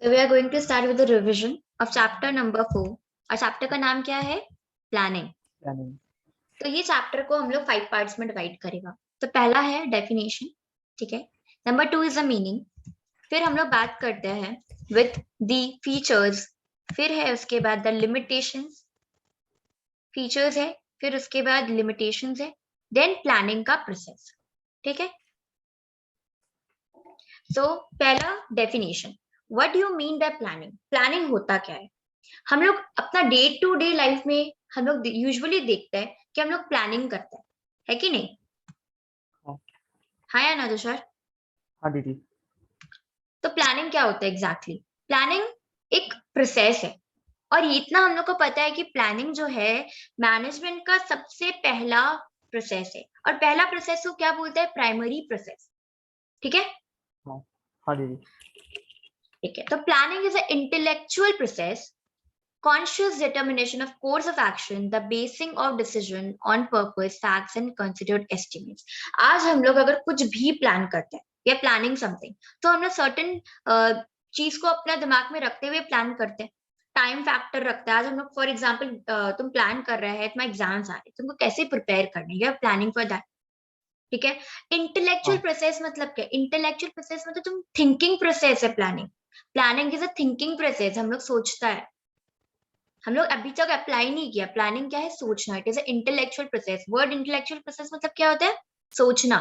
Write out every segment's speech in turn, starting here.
So we are going to start with the revision of chapter number 4 और chapter का नाम क्या है? प्लानिंग। प्लानिंग। तो ये चैप्टर को हम लोग 5 पार्ट्स में डिवाइड करेगा। तो पहला है डेफिनेशन, ठीक है। Number 2 is the meaning. फिर हम लोग बात करते हैं विथ द फीचर्स। फिर है उसके बाद द लिमिटेशंस, फीचर्स है, फिर उसके बाद लिमिटेशंस है, देन प्लानिंग का प्रोसेस, ठीक है। सो पहला definition, what do you mean by planning? Planning होता क्या है? हम लोग अपना डे टू डे लाइफ में हम लोग यूजुअली देखते हैं कि हम लोग प्लानिंग करते हैं, है कि नहीं? हाँ या ना तुषार? हाँ दीदी। तो प्लानिंग क्या होता है एग्जैक्टली? प्लानिंग एक प्रोसेस है और इतना हम लोग को पता है कि प्लानिंग जो है मैनेजमेंट का सबसे पहला प्रोसेस है। और पहला प्रोसेस को क्या बोलते हैं? प्राइमरी प्रोसेस, ठीक है। हाँ दीदी। ठीक है, तो planning is a intellectual process, conscious determination of course of action, the basing of decision on purpose, facts and considered estimates. आज हम लोग अगर कुछ भी प्लान करते हैं या प्लानिंग समथिंग, तो हम लोग सर्टेन चीज को अपना दिमाग में रखते हुए प्लान करते हैं। टाइम फैक्टर रखता है। आज हम लोग फॉर एग्जाम्पल तुम प्लान कर रहे हैं, तुम्हारे एग्जाम्स आ रहे हैं, तुमको कैसे प्रिपेयर करने, you are planning for that, ठीक है। इंटेलेक्चुअल प्रोसेस मतलब क्या? इंटेलेक्चुअल प्रोसेस मतलब तुम थिंकिंग प्रोसेस है planning. Planning is a thinking process, हम लोग सोचता है। हम लोग अभी तक अप्लाई नहीं किया। प्लानिंग क्या है? सोचना। It is a intellectual process. Word intellectual process मतलब क्या होता है? सोचना।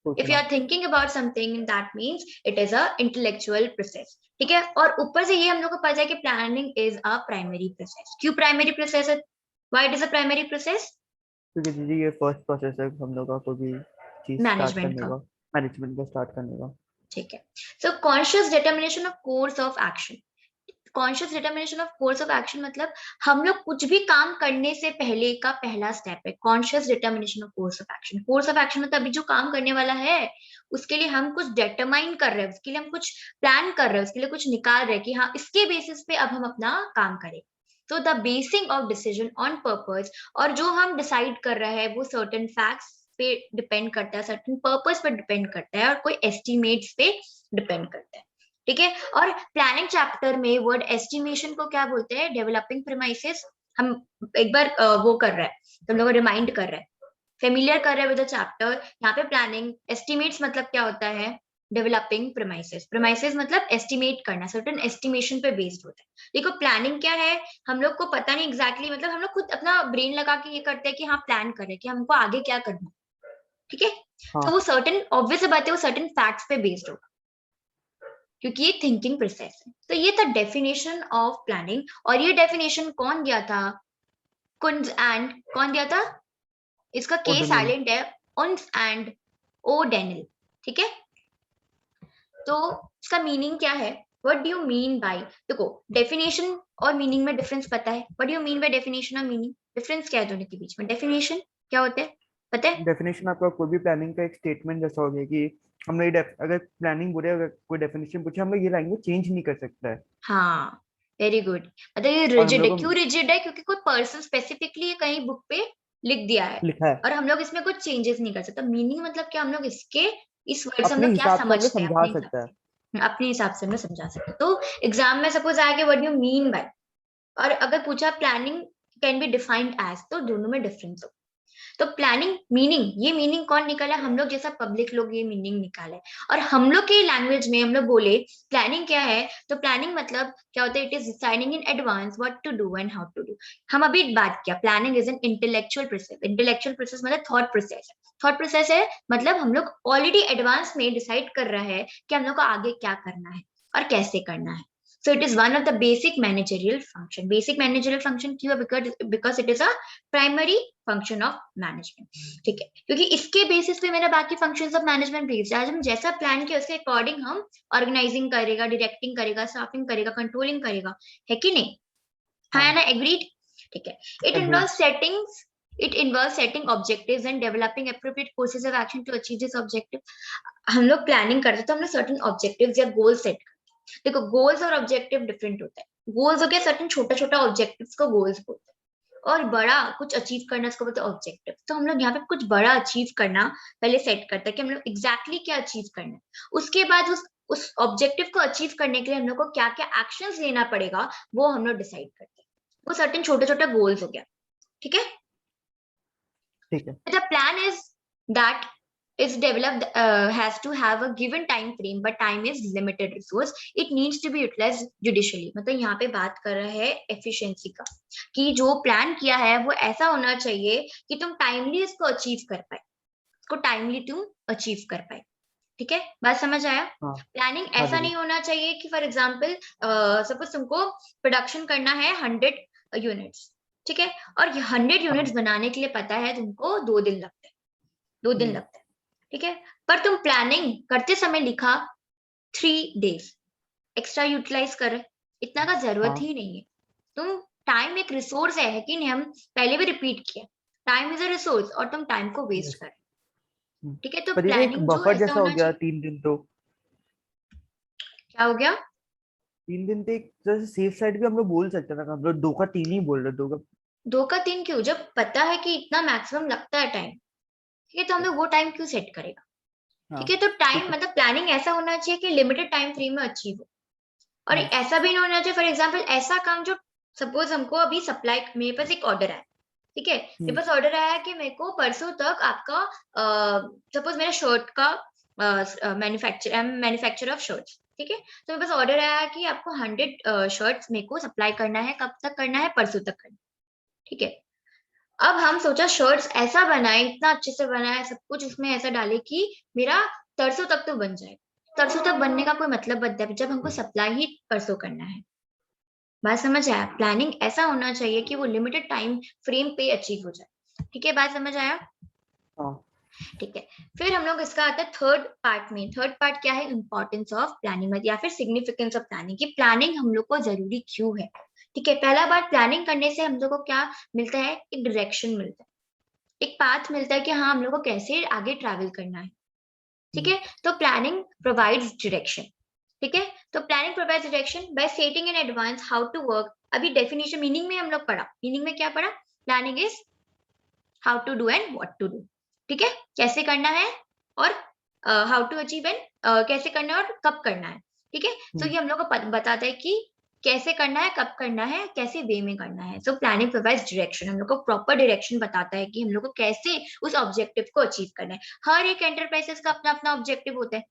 If you are thinking about something that means it is a intellectual process, ठीक है। और ऊपर से ये हम लोग को पता है कि planning is a primary process. क्यों प्राइमरी प्रोसेस है? Why it is a primary process? क्योंकि दीदी ये फर्स्ट प्रोसेस है हम लोग का कोई भी चीज स्टार्ट मैनेजमेंट करने का, का, मैनेजमेंट का स्टार्ट करने का। ठीक है। So conscious determination of course of action. Conscious determination of course of action मतलब हम लोग कुछ भी काम करने से पहले का पहला स्टेप है conscious determination of course of action. Course of action मतलब अभी जो काम करने वाला है उसके लिए हम कुछ डिटरमाइन कर रहे हैं, उसके लिए हम कुछ प्लान कर रहे हैं, उसके लिए कुछ निकाल रहे हैं कि हाँ इसके बेसिस पे अब हम अपना काम करें। तो the basin of decision on purpose, और जो हम डिसाइड कर रहे हैं वो सर्टेन फैक्ट्स पे डिपेंड करता है, सर्टेन पर्पस पे डिपेंड करता है और कोई एस्टिमेट्स पे डिपेंड करता है, ठीक है। और प्लानिंग चैप्टर में वर्ड एस्टिमेशन को क्या बोलते हैं? Developing premises. हम एक बार वो कर रहे हैं, तुम लोग रिमाइंड कर रहे हैं, फेमिलियर कर रहे हैं विद द चैप्टर। यहाँ पे प्लानिंग एस्टिमेट्स मतलब क्या होता है? Developing premises. प्रीमाइसेस मतलब एस्टिमेट करना, सर्टेन एस्टिमेशन पे बेस्ड होता है। देखो प्लानिंग क्या है, हम लोग को पता नहीं एग्जैक्टली मतलब हम लोग खुद अपना ब्रेन लगा के ये करते हैं कि हाँ प्लान करें कि हमको आगे क्या करना है, ठीक है। तो वो सर्टेन ऑब्वियस बात है, वो सर्टेन फैक्ट्स पे बेस्ड होगा क्योंकि ये थिंकिंग प्रोसेस है। तो ये था डेफिनेशन ऑफ प्लानिंग। और ये डेफिनेशन कौन दिया था? कुंज एंड कौन दिया था? इसका के साइलेंट है, उन्स एंड ओ डेनिल, ठीक है। तो इसका मीनिंग क्या है? What do you mean by? देखो डेफिनेशन और मीनिंग में डिफरेंस पता है? What do you mean by definition और मीनिंग? डिफरेंस क्या है दोनों के बीच में? डेफिनेशन क्या होता है पता है? डेफिनेशन आपका कोई भी प्लानिंग का एक स्टेटमेंट जैसा हो गया कि हम लोग अगर प्लानिंग बोले, अगर कोई डेफिनेशन पूछे, हम लोग ये लैंग्वेज चेंज नहीं कर सकता है। हाँ, वेरी गुड। मतलब ये और हम रिजिड है। लोग क्यों को रिजिड है? क्योंकि कोई पर्सन स्पेसिफिकली कहीं बुक पे लिख दिया है लिखा है, और हम लोग इसमें कुछ चेंजेस नहीं कर सकते। मीनिंग मतलब क्या? हम लोग इसके इस वर्ड से हम अपने लोग क्या हिसाब से हम लोग समझते हैं समझा अपने हिसाब सकता है। से, अपने हिसाब से हम लोग समझा सकते हैं। तो एग्जाम में सपोज आ गया व्हाट यू मीन बाय, और अगर पूछा planning can be defined as, तो दोनों में डिफरेंस हो। तो प्लानिंग मीनिंग, ये मीनिंग कौन निकाला? हम लोग जैसा पब्लिक लोग ये मीनिंग निकाले और हम लोग के लैंग्वेज में हम लोग बोले प्लानिंग क्या है। तो प्लानिंग मतलब क्या होता है? It is deciding in advance what to do and how to do. हम अभी बात किया planning is an intellectual process. Intellectual process मतलब थॉट प्रोसेस है। थॉट प्रोसेस है मतलब हम लोग ऑलरेडी एडवांस में डिसाइड कर रहा है कि हम लोग को आगे क्या करना है और कैसे करना है। So it is one of the basic managerial function. Basic managerial function क्यों? Because it is a primary function of management. ठीक है, क्योंकि इसके बेसिस पे मेरा बाकी functions of management बेस्ड है। आज हम जैसा प्लान किया उसके अकॉर्डिंग हम ऑर्गेनाइजिंग करेगा, डायरेक्टिंग करेगा, स्टाफिंग करेगा, कंट्रोलिंग करेगा, है कि नहीं? हाँ ना? एग्रीड? ठीक है। It involves setting objectives and developing appropriate courses of action to achieve this objective. हम लोग प्लानिंग करते तो हम लोग सर्टेन ऑब्जेक्टिव्स या गोल सेट। देखो गोल्स और ऑब्जेक्टिव डिफरेंट होता है। गोल्स हो गया सर्टेन छोटा छोटा, ऑब्जेक्टिव्स को गोल्स बोलते हैं, और बड़ा कुछ अचीव करना इसको बोलते हैं ऑब्जेक्टिव। तो हम लोग यहाँ पे कुछ बड़ा अचीव करना पहले सेट करते हैं कि हम लोग एग्जैक्टली क्या अचीव करना है। उसके बाद उस उस ऑब्जेक्टिव को अचीव करने के लिए हम लोग को क्या क्या एक्शंस लेना पड़ेगा वो हम लोग डिसाइड करते हैं। वो सर्टेन छोटे छोटे गोल्स हो गया, ठीक है। ठीक है। The plan is that is developed has to have a given time frame, but time is limited resource. It needs to be utilized judicially. मतलब यहाँ पे बात कर रहे हैं एफिशिएंसी का, कि जो प्लान किया है वो ऐसा होना चाहिए कि तुम टाइमली इसको अचीव कर पाए, इसको टाइमली तुम अचीव कर पाए, ठीक है। बात समझ आया? हाँ प्लानिंग हाँ ऐसा दीदी। नहीं होना चाहिए कि फॉर एग्जाम्पल सपोज तुमको प्रोडक्शन करना है 100 यूनिट्स, ठीक है, और 100 यूनिट्स हाँ। बनाने के लिए पता है तुमको 2 दिन लगते हैं, 2 दिन लगते हैं, ठीक है, पर तुम प्लानिंग करते समय लिखा 3 days, एक्स्ट्रा यूटिलाइज कर रहे, इतना का जरूरत हाँ। ही नहीं है। तुम टाइम एक रिसोर्स है कि नहीं, हम पहले भी रिपीट किया, टाइम इज अ रिसोर्स और तुम टाइम को वेस्ट yes, कर, ठीक है। तो पर ये एक प्लानिंग जो बफर ऐसा जैसा हो होना गया चाहिए, 3 दिन तो। क्या हो गया? 3 दिन तो एक जैसे सेफ साइड भी हम लोग बोल सकते हैं ना, हम लोग 2 का 3 ही बोल रहे, 2 का। 2 का 3 क्यों? जब पता है कि इतना मैक्सिमम लगता है टाइम, ठीक है, तो हम लोग वो टाइम क्यों सेट करेगा, हाँ ठीक है। तो ठीक टाइम है। मतलब प्लानिंग ऐसा होना चाहिए कि लिमिटेड टाइम फ्रेम में अचीव हो, और हाँ। ऐसा भी नहीं होना चाहिए फॉर एग्जाम्पल ऐसा काम जो सपोज हमको अभी सप्लाई, मेरे पास एक ऑर्डर है, ठीक है, मेरे पास ऑर्डर आया है कि मेरे को परसों तक आपका सपोज मेरा शर्ट का मैन्युफैक्चर ऑफ शर्ट्स, ठीक है, तो मेरे पास ऑर्डर आया है कि आपको 100 शर्ट्स मेरे को सप्लाई करना है, कब तक करना है, परसों तक करना है, ठीक है। अब हम सोचा शर्ट्स ऐसा बनाए, इतना अच्छे से बनाए, सब कुछ उसमें ऐसा डाले कि मेरा तरसों तक तो बन जाए। तरसों तक बनने का कोई मतलब बनता है जब हमको सप्लाई ही परसों करना है। बात समझ आया? प्लानिंग ऐसा होना चाहिए कि वो लिमिटेड टाइम फ्रेम पे अचीव हो जाए, ठीक है। बात समझ आया? हाँ। ठीक है। फिर हम लोग इसका आता है थर्ड पार्ट में। थर्ड पार्ट क्या है? इंपॉर्टेंस ऑफ प्लानिंग या फिर सिग्निफिकेंस ऑफ प्लानिंग, कि प्लानिंग हम लोग को जरूरी क्यों है, ठीक है। पहला बात, प्लानिंग करने से हम लोग को क्या मिलता है? एक डायरेक्शन मिलता है, एक पाथ मिलता है कि हाँ हम लोग को कैसे आगे ट्रैवल करना है, ठीक है। तो प्लानिंग प्रोवाइड्स डायरेक्शन, ठीक है। तो planning provides direction by setting in advance how to work. अभी डेफिनेशन मीनिंग में हम लोग पढ़ा, मीनिंग में क्या पढ़ा? Planning is how to do and what to do, ठीक है, कैसे करना है, और हाउ टू अचीव एंड कैसे करना है और कब करना है, ठीक है। तो ये हम लोग को बताता है कि कैसे करना है, कब करना है, कैसे वे में करना है। सो प्लानिंग प्रोवाइड्स डायरेक्शन, हम लोग को प्रॉपर डायरेक्शन बताता है कि हम लोग को कैसे उस ऑब्जेक्टिव को अचीव करना है। हर एक एंटरप्राइजेस का अपना अपना ऑब्जेक्टिव होता है,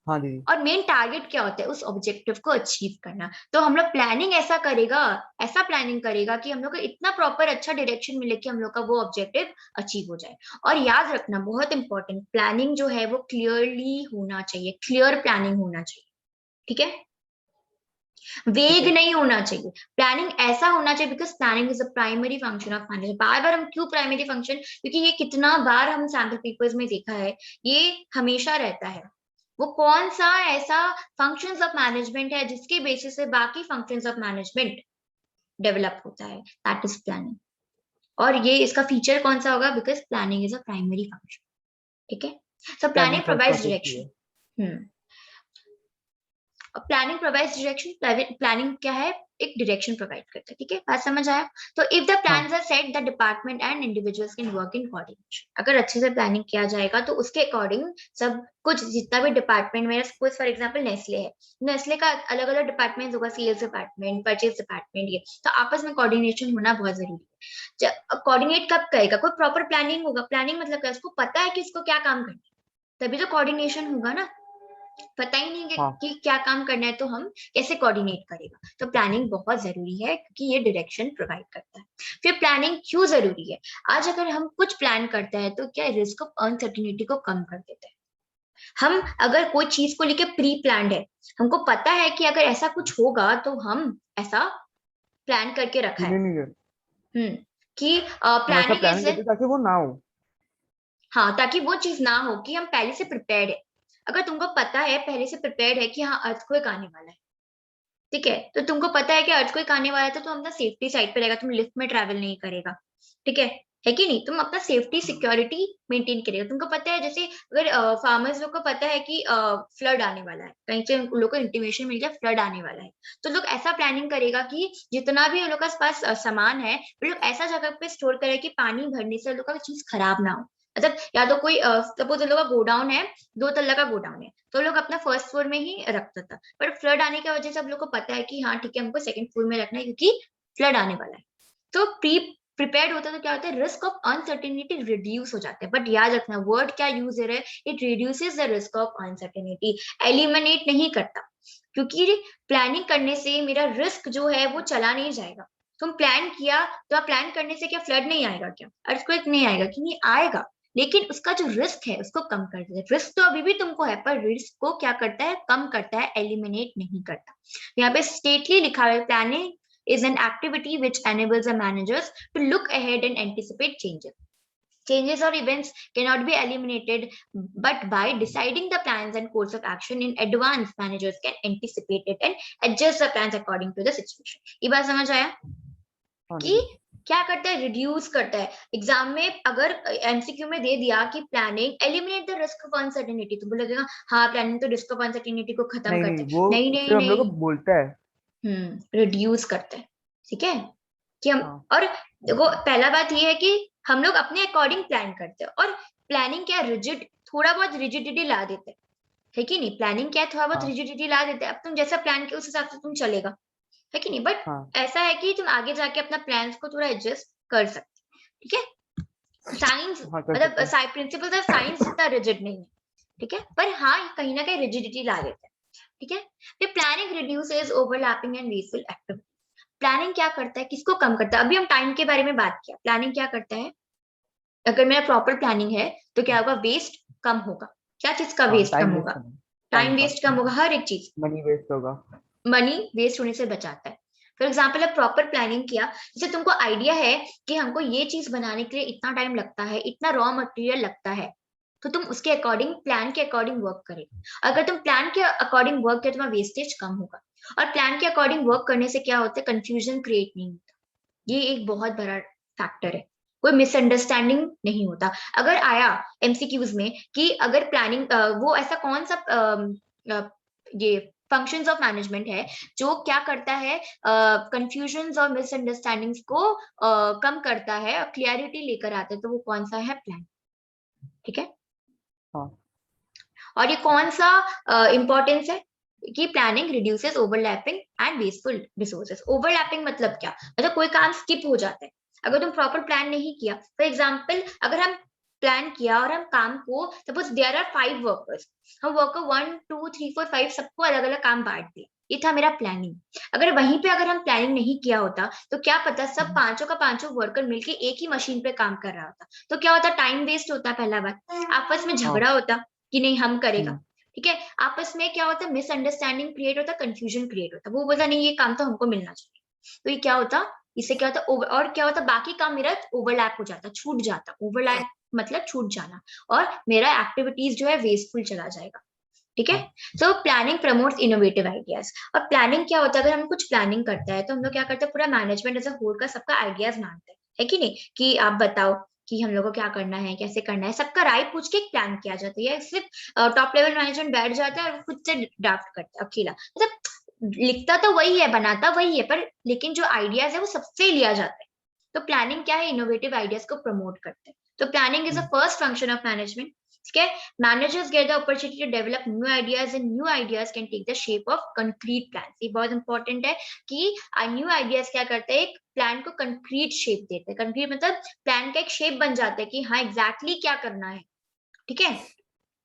हाँ दीदी। और मेन टारगेट क्या होता है? उस ऑब्जेक्टिव को अचीव करना। तो हम लोग प्लानिंग ऐसा करेगा, ऐसा प्लानिंग करेगा कि हम लोग को इतना प्रॉपर अच्छा डायरेक्शन मिले कि हम लोग का वो ऑब्जेक्टिव अचीव हो जाए। और याद रखना बहुत इंपॉर्टेंट, प्लानिंग जो है वो क्लियरली होना चाहिए, क्लियर प्लानिंग होना चाहिए, ठीक है, ठीक वेग है। नहीं होना चाहिए। प्लानिंग ऐसा होना चाहिए, because planning is a primary function of management. बार बार हम क्यों प्राइमरी फंक्शन? क्योंकि ये कितना बार हम सैम्पल पेपर्स में देखा है, ये हमेशा रहता है। वो कौन सा ऐसा फंक्शंस ऑफ मैनेजमेंट है जिसके बेसिस से बाकी फंक्शंस ऑफ मैनेजमेंट डेवलप होता है? That is planning. और ये इसका फीचर कौन सा होगा? Because planning is a primary function, ठीक है। So planning planning first provides process भी है। Direction. Planning provides direction. Planning क्या है? एक डायरेक्शन प्रोवाइड करता है, ठीक है। बात समझ आया? तो इफ द हाँ। Plans are set, the department and individuals can work in coordination. अगर अच्छे से प्लानिंग किया जाएगा तो उसके अकॉर्डिंग सब कुछ, जितना भी डिपार्टमेंट में, सपोज फॉर एग्जांपल नेस्ले है, नेस्ले का अलग अलग डिपार्टमेंट होगा, सेल्स डिपार्टमेंट, परचेज डिपार्टमेंट, ये तो आपस में कोऑर्डिनेशन होना बहुत जरूरी है। कोऑर्डिनेट कब करेगा? कोई प्रॉपर प्लानिंग होगा। प्लानिंग मतलब क्या? उसको पता है कि इसको क्या काम करना है, तभी तो कोऑर्डिनेशन होगा ना। पता ही नहीं हाँ। कि क्या काम करना है तो हम कैसे कोऑर्डिनेट करेगा? तो प्लानिंग बहुत जरूरी है क्योंकि ये डायरेक्शन प्रोवाइड करता है। फिर प्लानिंग क्यों जरूरी है? आज अगर हम कुछ प्लान करते हैं तो क्या रिस्क ऑफ अनसर्टिनिटी को कम कर देते हैं। हम अगर कोई चीज को लेके प्री प्लान्ड है, हमको पता है कि अगर ऐसा कुछ होगा तो हम ऐसा प्लान करके रखा है। सुनिए नहीं कर, कि हम ऐसा प्लानिंग प्लान इज, करते ताकि वो ना हो। हाँ, ताकि वो चीज ना हो कि हम पहले से प्रिपेयर्ड है। अगर तुमको पता है, पहले से प्रिपेयर्ड है कि हाँ अर्थक्वेक आने वाला है, ठीक है, तो तुमको पता है कि अर्थक्वेक आने वाला है, तो तुम अपना सेफ्टी साइड पे रहेगा, तुम लिफ्ट में ट्रैवल नहीं करेगा, ठीक है कि नहीं? तुम अपना सेफ्टी सिक्योरिटी मेंटेन करेगा। तुमको पता है, जैसे अगर फार्मर्स लोग को पता है कि फ्लड आने वाला है, कहीं से उन लोग को इंटीमेशन मिल गया फ्लड आने वाला है, तो लोग ऐसा प्लानिंग करेगा कि जितना भी उन लोग के पास सामान है, वो लोग ऐसा जगह पे स्टोर करे कि पानी भरने से उन लोग का चीज खराब ना हो, मतलब या तो कोई सपोज लोग का गोडाउन है, 2 तल्ला का गोडाउन है, तो लोग अपना फर्स्ट फ्लोर में ही रखता था, पर फ्लड आने की वजह से सब लोग को पता है कि हाँ ठीक है हमको सेकंड फ्लोर में रखना है क्योंकि फ्लड आने वाला है। तो प्रिपेयर्ड होता है तो क्या होता है, रिस्क ऑफ अनसर्टेनिटी रिड्यूस हो जाता है। बट याद रखना वर्ड क्या यूज है, it reduces the risk of uncertainty, eliminate नहीं करता, क्योंकि प्लानिंग करने से मेरा रिस्क जो है वो चला नहीं जाएगा। तुम प्लान किया तो आप प्लान करने से क्या फ्लड नहीं आएगा, क्या अर्थक्वेक नहीं आएगा, कि नहीं आएगा, लेकिन उसका जो रिस्क है उसको कम कर देता है। रिस्क तो अभी भी तुमको है, पर रिस्क को क्या करता है, कम करता है, एलिमिनेट नहीं करता। यहाँ पे स्टेटली लिखा है, planning is an activity which enables the managers to look ahead and anticipate changes. Changes or events cannot be eliminated, but by deciding the plans and course of action in advance, managers can anticipate it and adjust the plans according to the situation. ये बात समझ आया कि क्या करता है, reduce करता है। एग्जाम में अगर एमसीक्यू में दे दिया कि planning eliminate the risk of uncertainty, तो बोलेगा हाँ प्लानिंग तो रिस्क ऑफ अनसर्टेनिटी को खत्म नहीं करता नहीं, है, वो नहीं नहीं सिर्फ हम लोग को नहीं, बोलता है। रिड्यूस करता है। ठीक है कि हम हाँ और देखो पहला बात ये है कि हम लोग अपने अकॉर्डिंग प्लान करते हैं, और प्लानिंग क्या रिजिड, थोड़ा बहुत रिजिडिटी ला देते हैं, है कि नहीं, प्लानिंग क्या है थोड़ा बहुत हाँ रिजिडिटी ला देते हैं, अब तुम जैसा प्लान किया उस हिसाब से तुम चलेगा, है कि नहीं, बट हाँ ऐसा है कि तुम आगे जाके अपना प्लान्स को थोड़ा एडजस्ट कर सकते हो। ठीक है, साइंस हाँ, कर सकते मतलब हैं। प्रिंसिपल्स ऑफ साइंस जितना रिजिड नहीं है, ठीक है, पर हाँ कहीं ना कहीं रिजिडिटी ला देते हैं। ठीक है, planning reduces overlapping and wasteful activity. Planning क्या करता है, किसको कम करता है, अभी हम टाइम के बारे में बात किया, प्लानिंग क्या करता है, अगर मेरा प्रॉपर प्लानिंग है तो क्या होगा, वेस्ट कम होगा। क्या चीज का हाँ, वेस्ट कम टाइम वेस्ट होगा, करना, टाइम टाइम का, वेस्ट कम होगा, हर एक चीज, मनी वेस्ट होगा। मनी वेस्ट होने से बचाता है। फॉर एग्जाम्पल अब प्रॉपर प्लानिंग किया, जैसे तुमको आइडिया है कि हमको ये चीज बनाने के लिए इतना टाइम लगता है, इतना रॉ मटेरियल लगता है, तो तुम उसके अकॉर्डिंग प्लान के अकॉर्डिंग वर्क करेगा। अगर तुम प्लान के अकॉर्डिंग वर्क किया तुम्हारा वेस्टेज कम होगा, और प्लान के अकॉर्डिंग वर्क करने से क्या होता है, कंफ्यूजन क्रिएट नहीं होता। ये एक बहुत बड़ा फैक्टर है, कोई मिसअंडरस्टैंडिंग नहीं होता। अगर आया एमसीक्यूज में कि अगर प्लानिंग वो ऐसा कौन सा ये फंक्शंस ऑफ मैनेजमेंट है जो क्या करता है, कंफ्यूजन्स और मिसअंडरस्टैंडिंग्स को कम करता है और क्लियरिटी लेकर आता है, तो वो कौन सा है, प्लान। ठीक है, हाँ और ये कौन सा इंपॉर्टेंस है कि planning reduces overlapping and wasteful resources. Overlapping मतलब क्या, मतलब कोई काम स्किप हो जाता है अगर तुम प्रॉपर प्लान नहीं किया। फॉर एग्जाम्पल अगर हम प्लान किया और हम काम को, सपोज देयर आर 5 वर्कर्स, हम वर्कर 1 2 3 4 5 सबको अलग अलग काम बांट दिया, ये था मेरा प्लानिंग। अगर वहीं पे अगर हम प्लानिंग नहीं किया होता तो क्या पता सब पांचों का पांचों वर्कर मिलके एक ही मशीन पे काम कर रहा होता, तो क्या होता, टाइम वेस्ट होता, पहला बात आपस में हाँ। झगड़ा होता कि नहीं हम करेगा। हम्म, ठीक है, आपस में क्या होता है, मिसअंडरस्टैंडिंग क्रिएट होता, कंफ्यूजन क्रिएट होता, वो बोलता नहीं ये काम तो हमको मिलना चाहिए, तो ये क्या होता, इससे क्या होता और क्या होता, बाकी काम मेरा ओवरलैप हो जाता, छूट जाता, ओवरलैप मतलब छूट जाना, और मेरा एक्टिविटीज जो है वेस्टफुल चला जाएगा। ठीक है, हाँ so planning promotes innovative ideas. और प्लानिंग क्या होता है, अगर हम कुछ प्लानिंग करता है तो हम लोग क्या करते हैं, पूरा मैनेजमेंट एज अ होल का सबका आइडियाज मांगते हैं, है कि नहीं, कि आप बताओ कि हम लोग को क्या करना है, कैसे करना है, सबका राय पूछ के एक प्लान किया जाता है, या सिर्फ टॉप लेवल मैनेजमेंट बैठ जाता है और खुद से ड्राफ्ट करता है अकेला, मतलब लिखता तो वही है, बनाता वही है, पर लेकिन जो आइडियाज है वो सबसे लिया जाता है। तो प्लानिंग क्या है, इनोवेटिव आइडियाज को प्रमोट करते हैं। तो planning is a hmm, first function of management. ठीक है, managers get the opportunity to develop new ideas, and new ideas can take the shape of concrete plans। ये बहुत इंपॉर्टेंट है कि न्यू आइडियाज क्या करते हैं, एक प्लान को कंक्रीट शेप देते हैं। कंक्रीट मतलब प्लान का एक शेप बन जाता है कि हाँ एग्जैक्टली क्या करना है। ठीक है,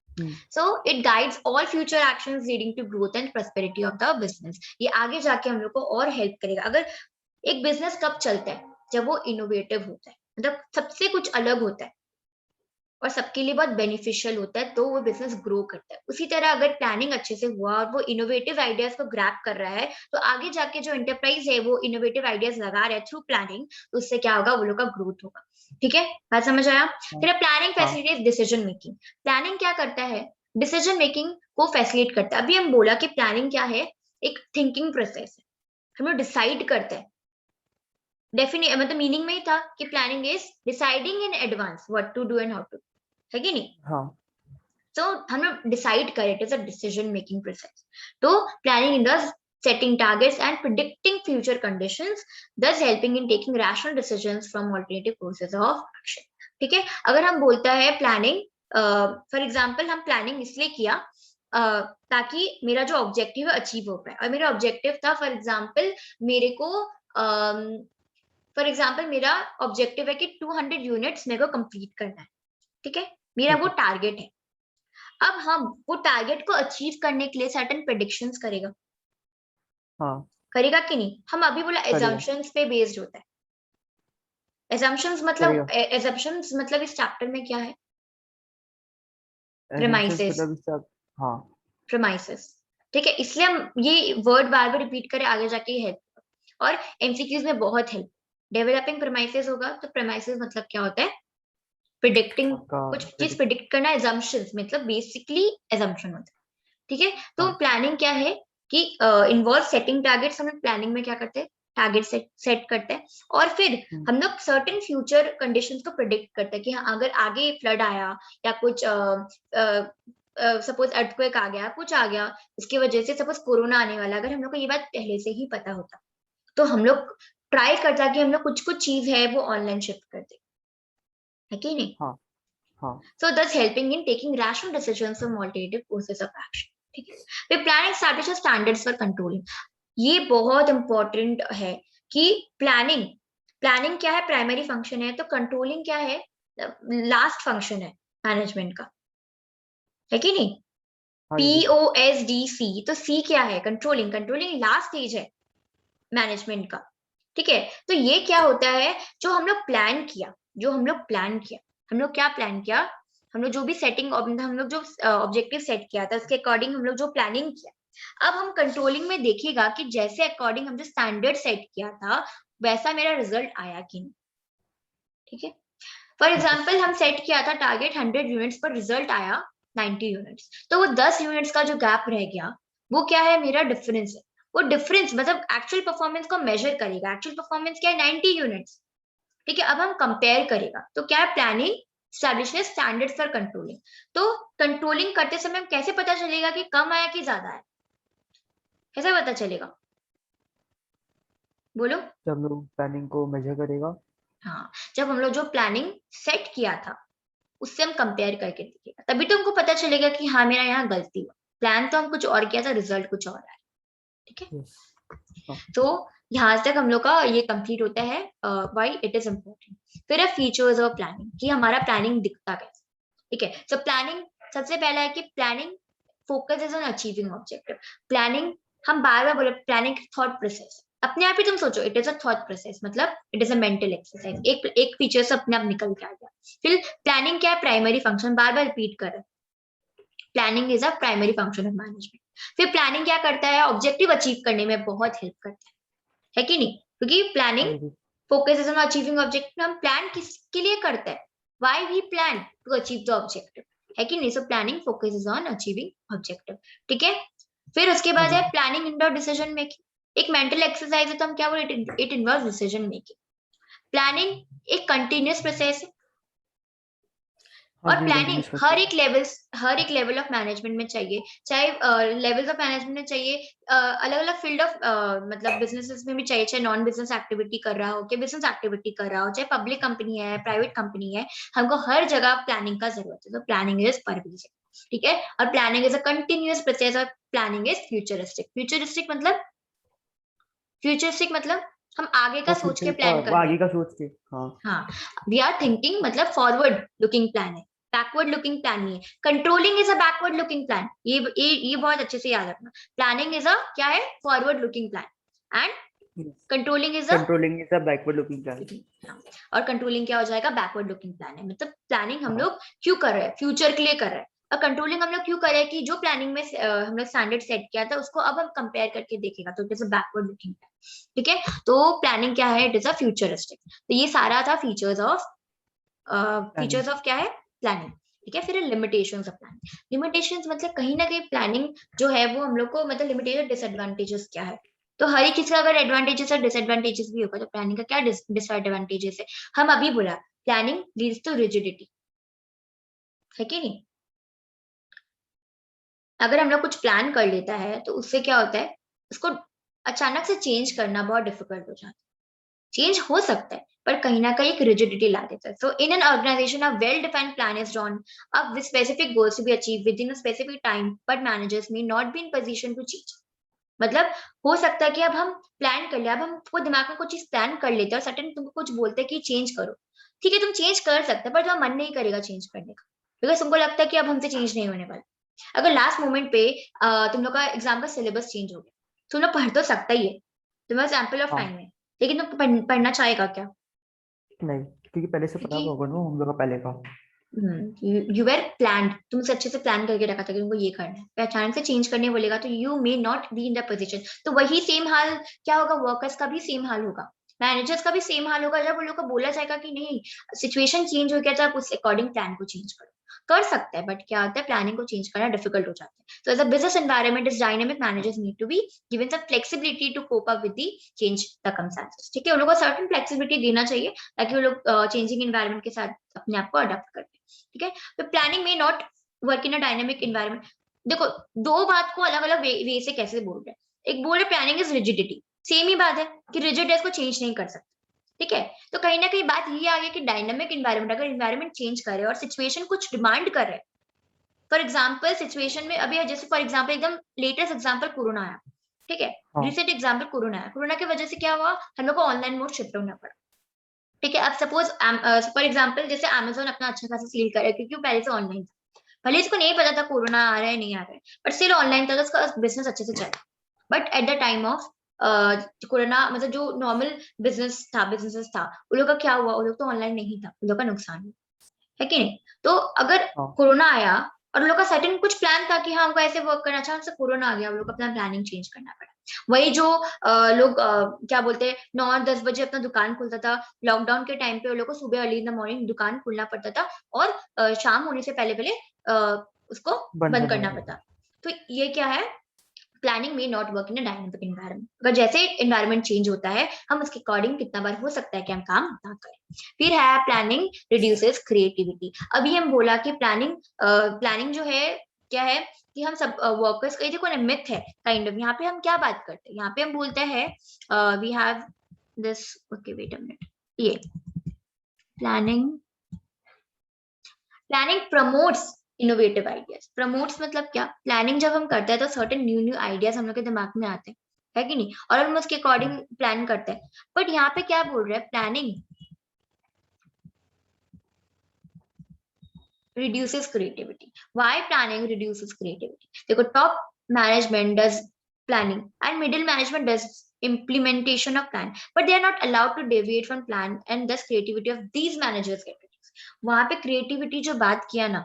hmm, so it guides all future actions leading to growth and prosperity of the business. ये आगे जाके हम लोग को और हेल्प करेगा। अगर एक बिजनेस कब चलता है, जब वो इनोवेटिव होता है, मतलब सबसे कुछ अलग होता है और सबके लिए बहुत बेनिफिशियल होता है, तो वो बिजनेस ग्रो करता है। उसी तरह अगर प्लानिंग अच्छे से हुआ और वो इनोवेटिव आइडियाज को ग्रैब कर रहा है, तो आगे जाके जो एंटरप्राइज है वो इनोवेटिव आइडियाज लगा रहा है थ्रू प्लानिंग, तो उससे क्या होगा, वो लोग का ग्रोथ होगा। ठीक है, बात समझ आया। हाँ फिर प्लानिंग हाँ फैसिलिटेट डिसीजन मेकिंग। प्लानिंग क्या करता है, डिसीजन मेकिंग को फैसिलिटेट करता है। अभी हम बोला कि प्लानिंग क्या है, एक थिंकिंग प्रोसेस है, हम लोग डिसाइड करते हैं। डेफिनेट मतलब मीनिंग में ही था कि planning is deciding in advance what to do and how to, है कि नहीं। हाँ तो हम लोग डिसाइड करें, it is a decision making process. तो planning in the setting targets and predicting future conditions, thus helping in taking rational decisions from alternative courses of action। ठीक है। अगर हम बोलता है प्लानिंग, फॉर एग्जाम्पल हम प्लानिंग इसलिए किया ताकि मेरा जो ऑब्जेक्टिव है अचीव हो पाए, और मेरा ऑब्जेक्टिव था फॉर एग्जाम्पल मेरे को फॉर एग्जाम्पल मेरा ऑब्जेक्टिव है कि 200 यूनिट्स मेरे को कंप्लीट करना है, ठीक है, मेरा ठीक वो है। टारगेट है। अब हम वो टारगेट को अचीव करने के लिए सर्टेन प्रेडिक्शंस करेगा, हाँ करेगा कि नहीं? हम अभी बोला करेगा एजम्पशंस पे बेस्ड होता है। करेगा। एजम्पशंस मतलब इस चैप्टर में क्या है? एजम्पशंस प्रेमाइसेस, मतलब इससे हाँ। प्रेमाइसेस, ठीक है, इसलिए हम ये वर्ड बार बार रिपीट करें आगे जाके ये हेल्प, और एमसीक्यूज में बहुत हेल्प। डेवलपिंग प्रेमाइसेस होगा तो प्रेमाइसेस मतलब क्या होता है? प्रिडिक्टिंग, आपका कुछ चीज predict- प्रिडिक्ट करना, एजम्पशंस मतलब बेसिकली एजम्पशन होता है, ठीक है। तो हाँ। प्लानिंग क्या है कि इन्वॉल्व सेटिंग टारगेट्स। हम लोग प्लानिंग में क्या करते हैं? टारगेट सेट करते हैं, और फिर हम्म, हम लोग सर्टेन फ्यूचर कंडीशंस को प्रिडिक्ट करते हैं कि हाँ, अगर आगे फ्लड आया या कुछ सपोज अर्थक्वेक आ गया, कुछ आ गया, इसकी वजह से सपोज कोरोना आने वाला, अगर हम लोग को ये बात पहले से ही पता होता तो हम लोग ट्राई करता कि हम लोग कुछ कुछ चीज है वो ऑनलाइन शिफ्ट करते, है कि नहीं? हाँ हाँ So thus helping in taking rational decisions from alternative courses of action. ठीक है। फिर planning establishes standards for controlling. ये बहुत इंपॉर्टेंट है कि प्लानिंग, प्लानिंग क्या है? प्राइमरी फंक्शन है, तो कंट्रोलिंग क्या है? लास्ट फंक्शन है मैनेजमेंट का, है कि नहीं? हाँ पी जी। ओ एस डी सी, तो सी क्या है? कंट्रोलिंग, कंट्रोलिंग लास्ट स्टेज है मैनेजमेंट का, ठीक है। तो ये क्या होता है? जो हम लोग प्लान किया, जो हम लोग प्लान किया, हम लोग क्या प्लान किया? हम लोग जो भी सेटिंग, हम लोग जो ऑब्जेक्टिव सेट किया था उसके अकॉर्डिंग हम लोग जो प्लानिंग किया, अब हम कंट्रोलिंग में देखेगा कि जैसे अकॉर्डिंग हम जो स्टैंडर्ड सेट किया था वैसा मेरा रिजल्ट आया कि नहीं, ठीक है। फॉर ठीक है। एग्जाम्पल हम सेट किया था टारगेट 100 यूनिट्स पर, रिजल्ट आया 90 यूनिट्स, तो वो 10 यूनिट्स का जो गैप रह गया वो क्या है? मेरा डिफरेंस है। वो डिफरेंस मतलब एक्चुअल परफॉर्मेंस को मेजर करेगा। एक्चुअल परफॉर्मेंस क्या है? 90 यूनिट्स, ठीक है। अब हम कंपेयर करेगा तो क्या है? Planning establishes standards for controlling. तो कंट्रोलिंग करते समय हम कैसे पता चलेगा कि कम आया कि ज्यादा है? कैसे पता चलेगा? बोलो। जब हम लोग प्लानिंग को मेजर करेगा। हाँ, जब हम लोग जो प्लानिंग सेट किया था उससे हम कंपेयर करके देखिएगा, तभी तो हमको पता चलेगा कि हाँ मेरा यहाँ गलती हुआ। प्लान तो हम कुछ और किया था, रिजल्ट कुछ और आया, ठीक है। यस। हाँ। तो यहाँ तक हम लोग का ये कंप्लीट होता है व्हाई इट इज इम्पोर्टेंट। फिर है फीचर्स ऑफ प्लानिंग, कि हमारा प्लानिंग दिखता कैसे, ठीक है। सो प्लानिंग, सबसे पहला है कि planning focus is on achieving objective. Planning, हम बार बार बोले प्लानिंग थॉट प्रोसेस, अपने आप ही तुम सोचो, it is a thought process, मतलब it is a mental exercise. एक फीचर से अपने आप निकल के आ गया। फिर प्लानिंग क्या है? प्राइमरी फंक्शन, बार बार रिपीट कर रहे हैं, planning is a primary function of management. फिर प्लानिंग क्या करता है? ऑब्जेक्टिव अचीव करने में बहुत हेल्प करता है कि नहीं? क्योंकि हाँ प्लानिंग जी। Focus is on achieving objective. हम प्लान किसके लिए करते हैं? Why we plan? To achieve the objective, है कि नहीं? So planning focus is on achieving objective, ठीक है। फिर उसके हाँ बाद जी। है प्लानिंग इंडोर डिसीजन मेकिंग। एक मेंटल एक्सरसाइज है, तो हम क्या बोले? It involve decision making. Planning एक कंटिन्यूअस प्रोसेस है, हाँ और जी प्लानिंग कंटिन्यूस प्रोसेस। हर एक लेवल ऑफ मैनेजमेंट में चाहिए, चाहे लेवल्स ऑफ मैनेजमेंट में चाहिए, अलग अलग फील्ड ऑफ मतलब बिजनेसेस में भी चाहिए, चाहे नॉन बिजनेस एक्टिविटी कर रहा हो, कि बिजनेस एक्टिविटी कर रहा हो, चाहे पब्लिक कंपनी है, प्राइवेट कंपनी है, हमको हर जगह प्लानिंग का जरूरत है। तो प्लानिंग इज परवेज, ठीक है। और planning is a continuous process, और प्लानिंग इज फ्यूचरिस्टिक। फ्यूचरिस्टिक मतलब हम आगे का वो सोच के फ्यूचर का प्लान कर रहे आगे हैं। का सोच के। हाँ। हाँ, वी आर थिंकिंग मतलब फॉरवर्ड लुकिंग प्लान है, बैकवर्ड लुकिंग प्लान नहीं है। Controlling is a backward looking plan, ये बहुत अच्छे से याद रखना। प्लानिंग इज अ क्या है? Forward looking plan, and controlling is a, controlling is a backward looking plan. और कंट्रोलिंग क्या हो जाएगा? बैकवर्ड लुकिंग प्लान है। मतलब प्लानिंग हम हाँ। लोग क्यों कर रहे हैं? फ्यूचर के लिए कर रहे हैं। और कंट्रोलिंग हम लोग क्यों कर रहे हैं? कि जो प्लानिंग में हम लोग स्टैंडर्ड सेट किया था उसको अब हम कंपेयर करके देखेगा, तो it is a backward looking plan, ठीक है। तो प्लानिंग क्या है? It is a futuristic. तो ये सारा था प्लानिंग। फीचर्स ऑफ क्या है? प्लानिंग, ठीक है। फिर लिमिटेशंस ऑफ प्लानिंग। लिमिटेशंस मतलब कहीं ना कहीं प्लानिंग जो है वो हम लोग को, मतलब लिमिटेड डिसएडवांटेजेस क्या है? तो हर एक चीज का अगर एडवांटेजेस और डिसएडवांटेजेस भी होगा, तो प्लानिंग का क्या डिसएडवांटेजेस है? हम अभी बोला प्लानिंग लीड्स टू रिजिडिटी, है कि नहीं? अगर हम लोग कुछ प्लान कर लेता है तो उससे क्या होता है? उसको अचानक से चेंज करना बहुत डिफिकल्ट हो जाता है। चेंज हो सकता है पर कहीं ना कहीं एक रिजिडिटी ला देता है. So in an organisation a well defined plan is drawn up with specific goals to be achieve within a specific time but managers may not be in position to change. मतलब हो सकता है कि अब हम plan कर ले, अब हम को दिमाग में कुछ चीज प्लान कर लेते हैं और सडन तुमको कुछ बोलते हैं कि चेंज करो. ठीक है तुम चेंज कर सकते हो पर तुम्हारा मन नहीं करेगा चेंज करने का बिकॉज तुमको लगता है कि अब हमसे चेंज नहीं होने वाला. अगर लास्ट मोमेंट पे तुम लोग का एग्जाम का सिलेबस चेंज हो गया तुम लोग पढ़ तो सकता ही है, तुम्हारे सैंपल ऑफ हाँ टाइम है, लेकिन तुम पढ़ना चाहेगा क्या? नहीं, क्योंकि पहले से पता क्योंकि होगा ना हम लोग का पहले का। यू वेर प्लान, तुम उसे अच्छे से प्लान करके रखा था कि तुमको ये करना है, फिर अचानक से चेंज करने बोलेगा तो you may not be in the position. तो वही सेम हाल क्या होगा, वर्कर्स का भी सेम हाल होगा, मैनेजर्स का भी सेम हाल होगा. जब उन लोग को बोला जाएगा कि नहीं सिचुएशन चेंज हो गया तो आप उस अकॉर्डिंग प्लान को चेंज करो, कर सकते हैं बट क्या होता है प्लानिंग को चेंज करना डिफिकल्ट हो जाता है. तो as a business environment is dynamic, managers need to be given some flexibility to cope up with the change circumstances. ठीक है उन लोगों को सर्टेन फ्लेक्सिबिलिटी देना चाहिए ताकि वो लोग चेंजिंग एनवायरनमेंट के साथ अपने आप को अडॉप्ट कर. ठीक है तो प्लानिंग में not work in a dynamic environment. देखो दो बात को अलग अलग वे से कैसे बोल रहे हैं. एक बोल रहे प्लानिंग इज रिजिडिटी, सेम ही बात है कि रिजिड है इसको चेंज नहीं कर सकते. ठीक है तो कहीं ना कहीं बात ये आ गई कि डायनेमिक एनवायरनमेंट अगर एनवायरनमेंट चेंज करे और सिचुएशन कुछ डिमांड कर रहे, फॉर एग्जाम्पल सिचुएशन में अभी जैसे फॉर एग्जाम्पल एकदम लेटेस्ट एग्जाम्पल कोरोना आया. ठीक है हाँ रिसेंट एग्जाम्पल कोरोना आया, कोरोना की वजह से क्या हुआ हम लोग को ऑनलाइन मोड शिफ्ट होना पड़ा. ठीक है अब सपोज फॉर एग्जाम्पल जैसे अमेजोन अपना अच्छा खासा सेल करे क्योंकि वो पहले से ऑनलाइन था, भले इसको नहीं पता था कोरोना आ रहा है नहीं आ रहा है बट स्टिल ऑनलाइन था तो उसका बिजनेस अच्छे से चला. But at the time of corona मतलब जो नॉर्मल बिजनेसेस था उन लोग का क्या हुआ, उन लोग तो ऑनलाइन नहीं था, उन लोग का नुकसान हुआ है कि नहीं. तो अगर हाँ कोरोना आया और उन लोग का सर्टेन कुछ प्लान था कि हाँ हमको ऐसे वर्क करना, अच्छा हमसे कोरोना आ गया, हम लोग को अपना प्लानिंग चेंज करना पड़ा. वही जो लोग क्या बोलते हैं 9-10 बजे अपना दुकान खुलता था लॉकडाउन के टाइम पे, उन लोग को सुबह अर्ली इन द मॉर्निंग दुकान खुलना पड़ता था और शाम होने से पहले पहले उसको बंद बंद करना करना पड़ेगा। पड़ता. तो ये क्या है, प्लानिंग में not work in dynamic environment. अगर जैसे एनवायरनमेंट चेंज होता है हम उसके अकॉर्डिंग कितना बार हो सकता है कि हम काम ना करें. फिर है प्लानिंग रिड्यूसेस क्रिएटिविटी. अभी हम बोला कि प्लानिंग जो है क्या है कि हम सब वर्कर्स का देखो ना मिथ है काइंड ऑफ. यहाँ पे हम क्या बात करते हैं, यहाँ पे हम बोलते हैं we have this, okay wait a minute, ये planning planning promotes innovative ideas. Promotes मतलब क्या, प्लानिंग जब हम करते हैं तो सर्टेन न्यू न्यू आइडियाज हम लोग के दिमाग में आते हैं है कि नहीं और हम उसके अकॉर्डिंग प्लान करते हैं. बट यहाँ पे क्या बोल रहे हैं, planning reduces creativity. Why planning reduces creativity? देखो top management does planning and middle management does implementation of plan, but they are not allowed to deviate from plan and thus creativity of these managers get reduced. वहां पे creativity जो बात किया ना,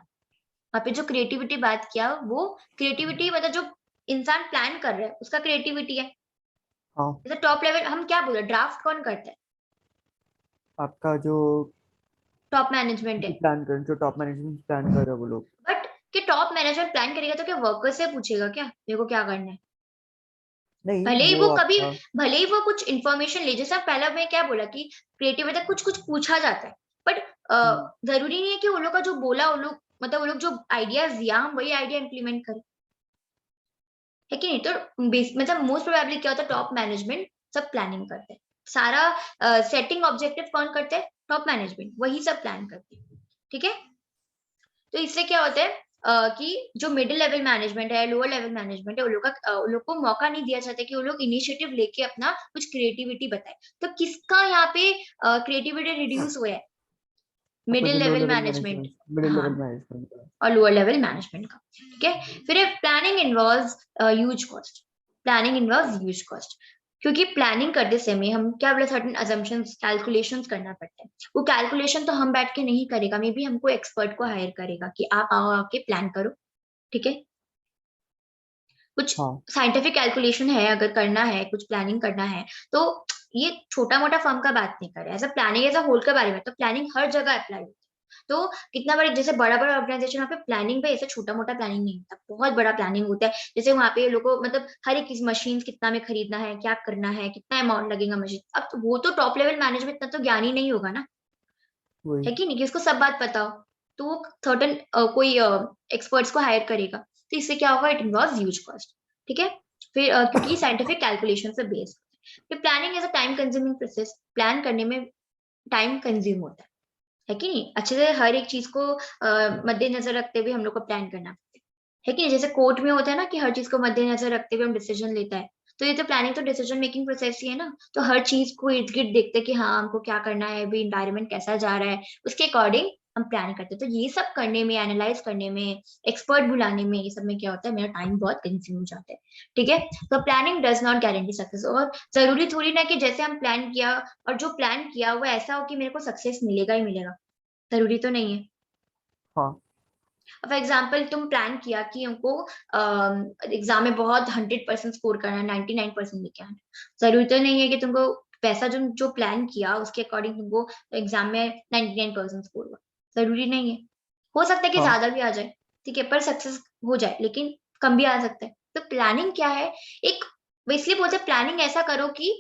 वहां पे जो creativity बात किया वो creativity मतलब जो इंसान प्लान कर रहा है उसका creativity है. हाँ जैसे टॉप लेवल हम क्या बोल रहे हैं, ड्राफ्ट कौन करता है, आपका जो टॉप मैनेजमेंट है. प्लान कर, जो टॉप मैनेजमेंट प्लान कर रहे हैं वो लोग। बट कि टॉप मैनेजमेंट प्लान करेगा तो क्या वर्कर से पूछेगा क्या मेरे को क्या करना है. नहीं भले ही वो वो कभी आपका। भले ही वो कुछ इंफॉर्मेशन ले, जैसे पहला मैं क्या बोला कि क्रिएटिव मतलब कुछ कुछ पूछा जाता है बट हम्म, जरूरी नहीं है कि वो लोग का जो बोला वो लोग मतलब वो लोग जो आइडियाज दिया हम वही आइडिया इंप्लीमेंट करें है कि नहीं. तो मतलब मोस्ट प्रोबेबली क्या होता है टॉप मैनेजमेंट सब प्लानिंग करते हैं, सारा सेटिंग ऑब्जेक्टिव कौन करते हैं, टॉप मैनेजमेंट वही सब प्लान करते हैं. ठीक है तो इससे क्या होता है कि जो मिडिल लेवल मैनेजमेंट है लोअर लेवल मैनेजमेंट है उन लोग को मौका नहीं दिया जाता कि वो लोग इनिशिएटिव लेके अपना कुछ क्रिएटिविटी बताए. तो किसका यहाँ पे क्रिएटिविटी रिड्यूस हुआ है, आपका मिडिल जो low level level management. Management, middle हाँ लेवल मैनेजमेंट का। और लोअर लेवल मैनेजमेंट का. ठीक है फिर planning involves huge cost. Planning involves huge cost क्योंकि प्लानिंग करते समय हम क्या बोले सर्टेन अजम्पशंस कैलकुलेशंस करना पड़ता है. वो कैलकुलेशन तो हम बैठ के नहीं करेगा, मे बी हमको एक्सपर्ट को हायर करेगा कि आप आओ आके प्लान करो. ठीक है कुछ हाँ साइंटिफिक कैलकुलेशन है अगर करना है कुछ प्लानिंग करना है तो ये छोटा मोटा फर्म का बात नहीं कर रहे हैं, ऐसा प्लानिंग एज अ होल के बारे में. तो प्लानिंग हर जगह अप्लाई होती है. तो कितना बड़ा जैसे बड़ा बड़ा ऑर्गेनाइजेशन वहाँ पे प्लानिंग पे ऐसे छोटा मोटा प्लानिंग नहीं होता, बहुत बड़ा प्लानिंग होता है. जैसे वहाँ पे लोगों मतलब हर एक मशीन कितना में खरीदना है, क्या करना है, कितना अमाउंट लगेगा मशीन. अब वो तो टॉप लेवल मैनेजमेंट इतना तो ज्ञान ही नहीं होगा ना, वही। है कि नहीं कि उसको सब बात पता हो. तो वो सर्टन कोई एक्सपर्ट्स को हायर करेगा. तो इससे क्या होगा, इट इन्वॉल्व्स ह्यूज कॉस्ट. ठीक है फिर क्योंकि साइंटिफिक कैलकुलेशन से बेस्ड. कि planning is a time consuming process, plan करने में टाइम कंज्यूम होता है कि नहीं, अच्छे से हर एक चीज को मद्देनजर रखते हुए हम लोग को प्लान करना है कि नहीं, जैसे कोर्ट में होता है ना कि हर चीज को मद्देनजर रखते हुए हम डिसीजन लेता है, तो ये तो प्लानिंग तो डिसीजन मेकिंग प्रोसेस ही है ना। तो हर चीज को इर्द गिर्द देखते हैं कि हाँ हमको क्या करना है, अभी इन्वायरमेंट कैसा जा रहा है, उसके अकॉर्डिंग हम प्लान करते हैं। तो ये सब करने में, एनालाइज करने में, एक्सपर्ट बुलाने में, ये सब में क्या होता है, मेरा टाइम बहुत कंज्यूम हो जाता है। ठीक है, तो planning does not guarantee success. और जरूरी थोड़ी ना कि जैसे हम प्लान किया और जो प्लान किया वो ऐसा हो कि मेरे को सक्सेस मिलेगा ही मिलेगा, जरूरी तो नहीं है। हाँ फॉर एग्जाम्पल तुम प्लान किया कि हमको एग्जाम में बहुत 100% स्कोर करना है, 99% लेके आना है, जरूरी तो नहीं है कि तुमको वैसा जो जो प्लान किया उसके अकॉर्डिंग तुमको एग्जाम में 99% स्कोर हुआ, जरूरी नहीं है। हो सकता है कि हाँ ज्यादा भी आ जाए, ठीक है, पर सक्सेस हो जाए, लेकिन कम भी आ सकता है। तो प्लानिंग क्या है, एक इसलिए बोलते हैं प्लानिंग ऐसा करो कि,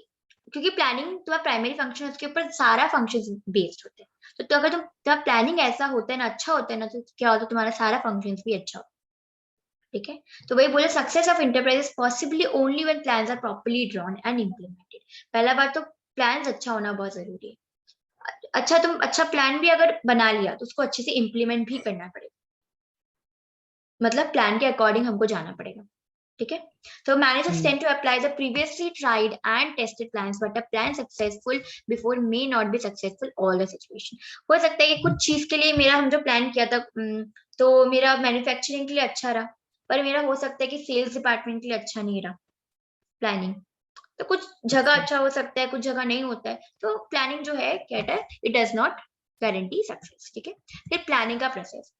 क्योंकि प्लानिंग तुम्हारा प्राइमरी फंक्शन है, उसके ऊपर सारा फंक्शन बेस्ड होते हैं। तो अगर तुम्हारा प्लानिंग ऐसा होता है ना, अच्छा होता है ना, तो क्या होता है, तुम्हारा सारा फंक्शन भी अच्छा होता है। ठीक है, तो वही बोले success of enterprise possibly only when plans are properly drawn and implemented. पहला बात तो प्लान्स अच्छा होना बहुत जरूरी है। अच्छा, तुम अच्छा प्लान भी अगर बना लिया तो उसको अच्छे से इम्प्लीमेंट भी करना पड़ेगा, मतलब प्लान के अकॉर्डिंग हमको जाना पड़ेगा। ठीक है, तो managers hmm, tend to apply the previously tried and tested plans, but a plan successful before may not be successful all the situation। हो सकता है कि कुछ चीज के लिए मेरा हम जो प्लान किया था तो मेरा मैन्युफैक्चरिंग के लिए अच्छा रहा, पर मेरा हो सकता है कि सेल्स डिपार्टमेंट के लिए अच्छा नहीं रहा प्लानिंग। तो कुछ जगह अच्छा अच्छा हो सकता है, कुछ जगह नहीं होता है। तो प्लानिंग जो है क्या है, it does not guarantee success. ठीक है, फिर प्लानिंग का प्रोसेस,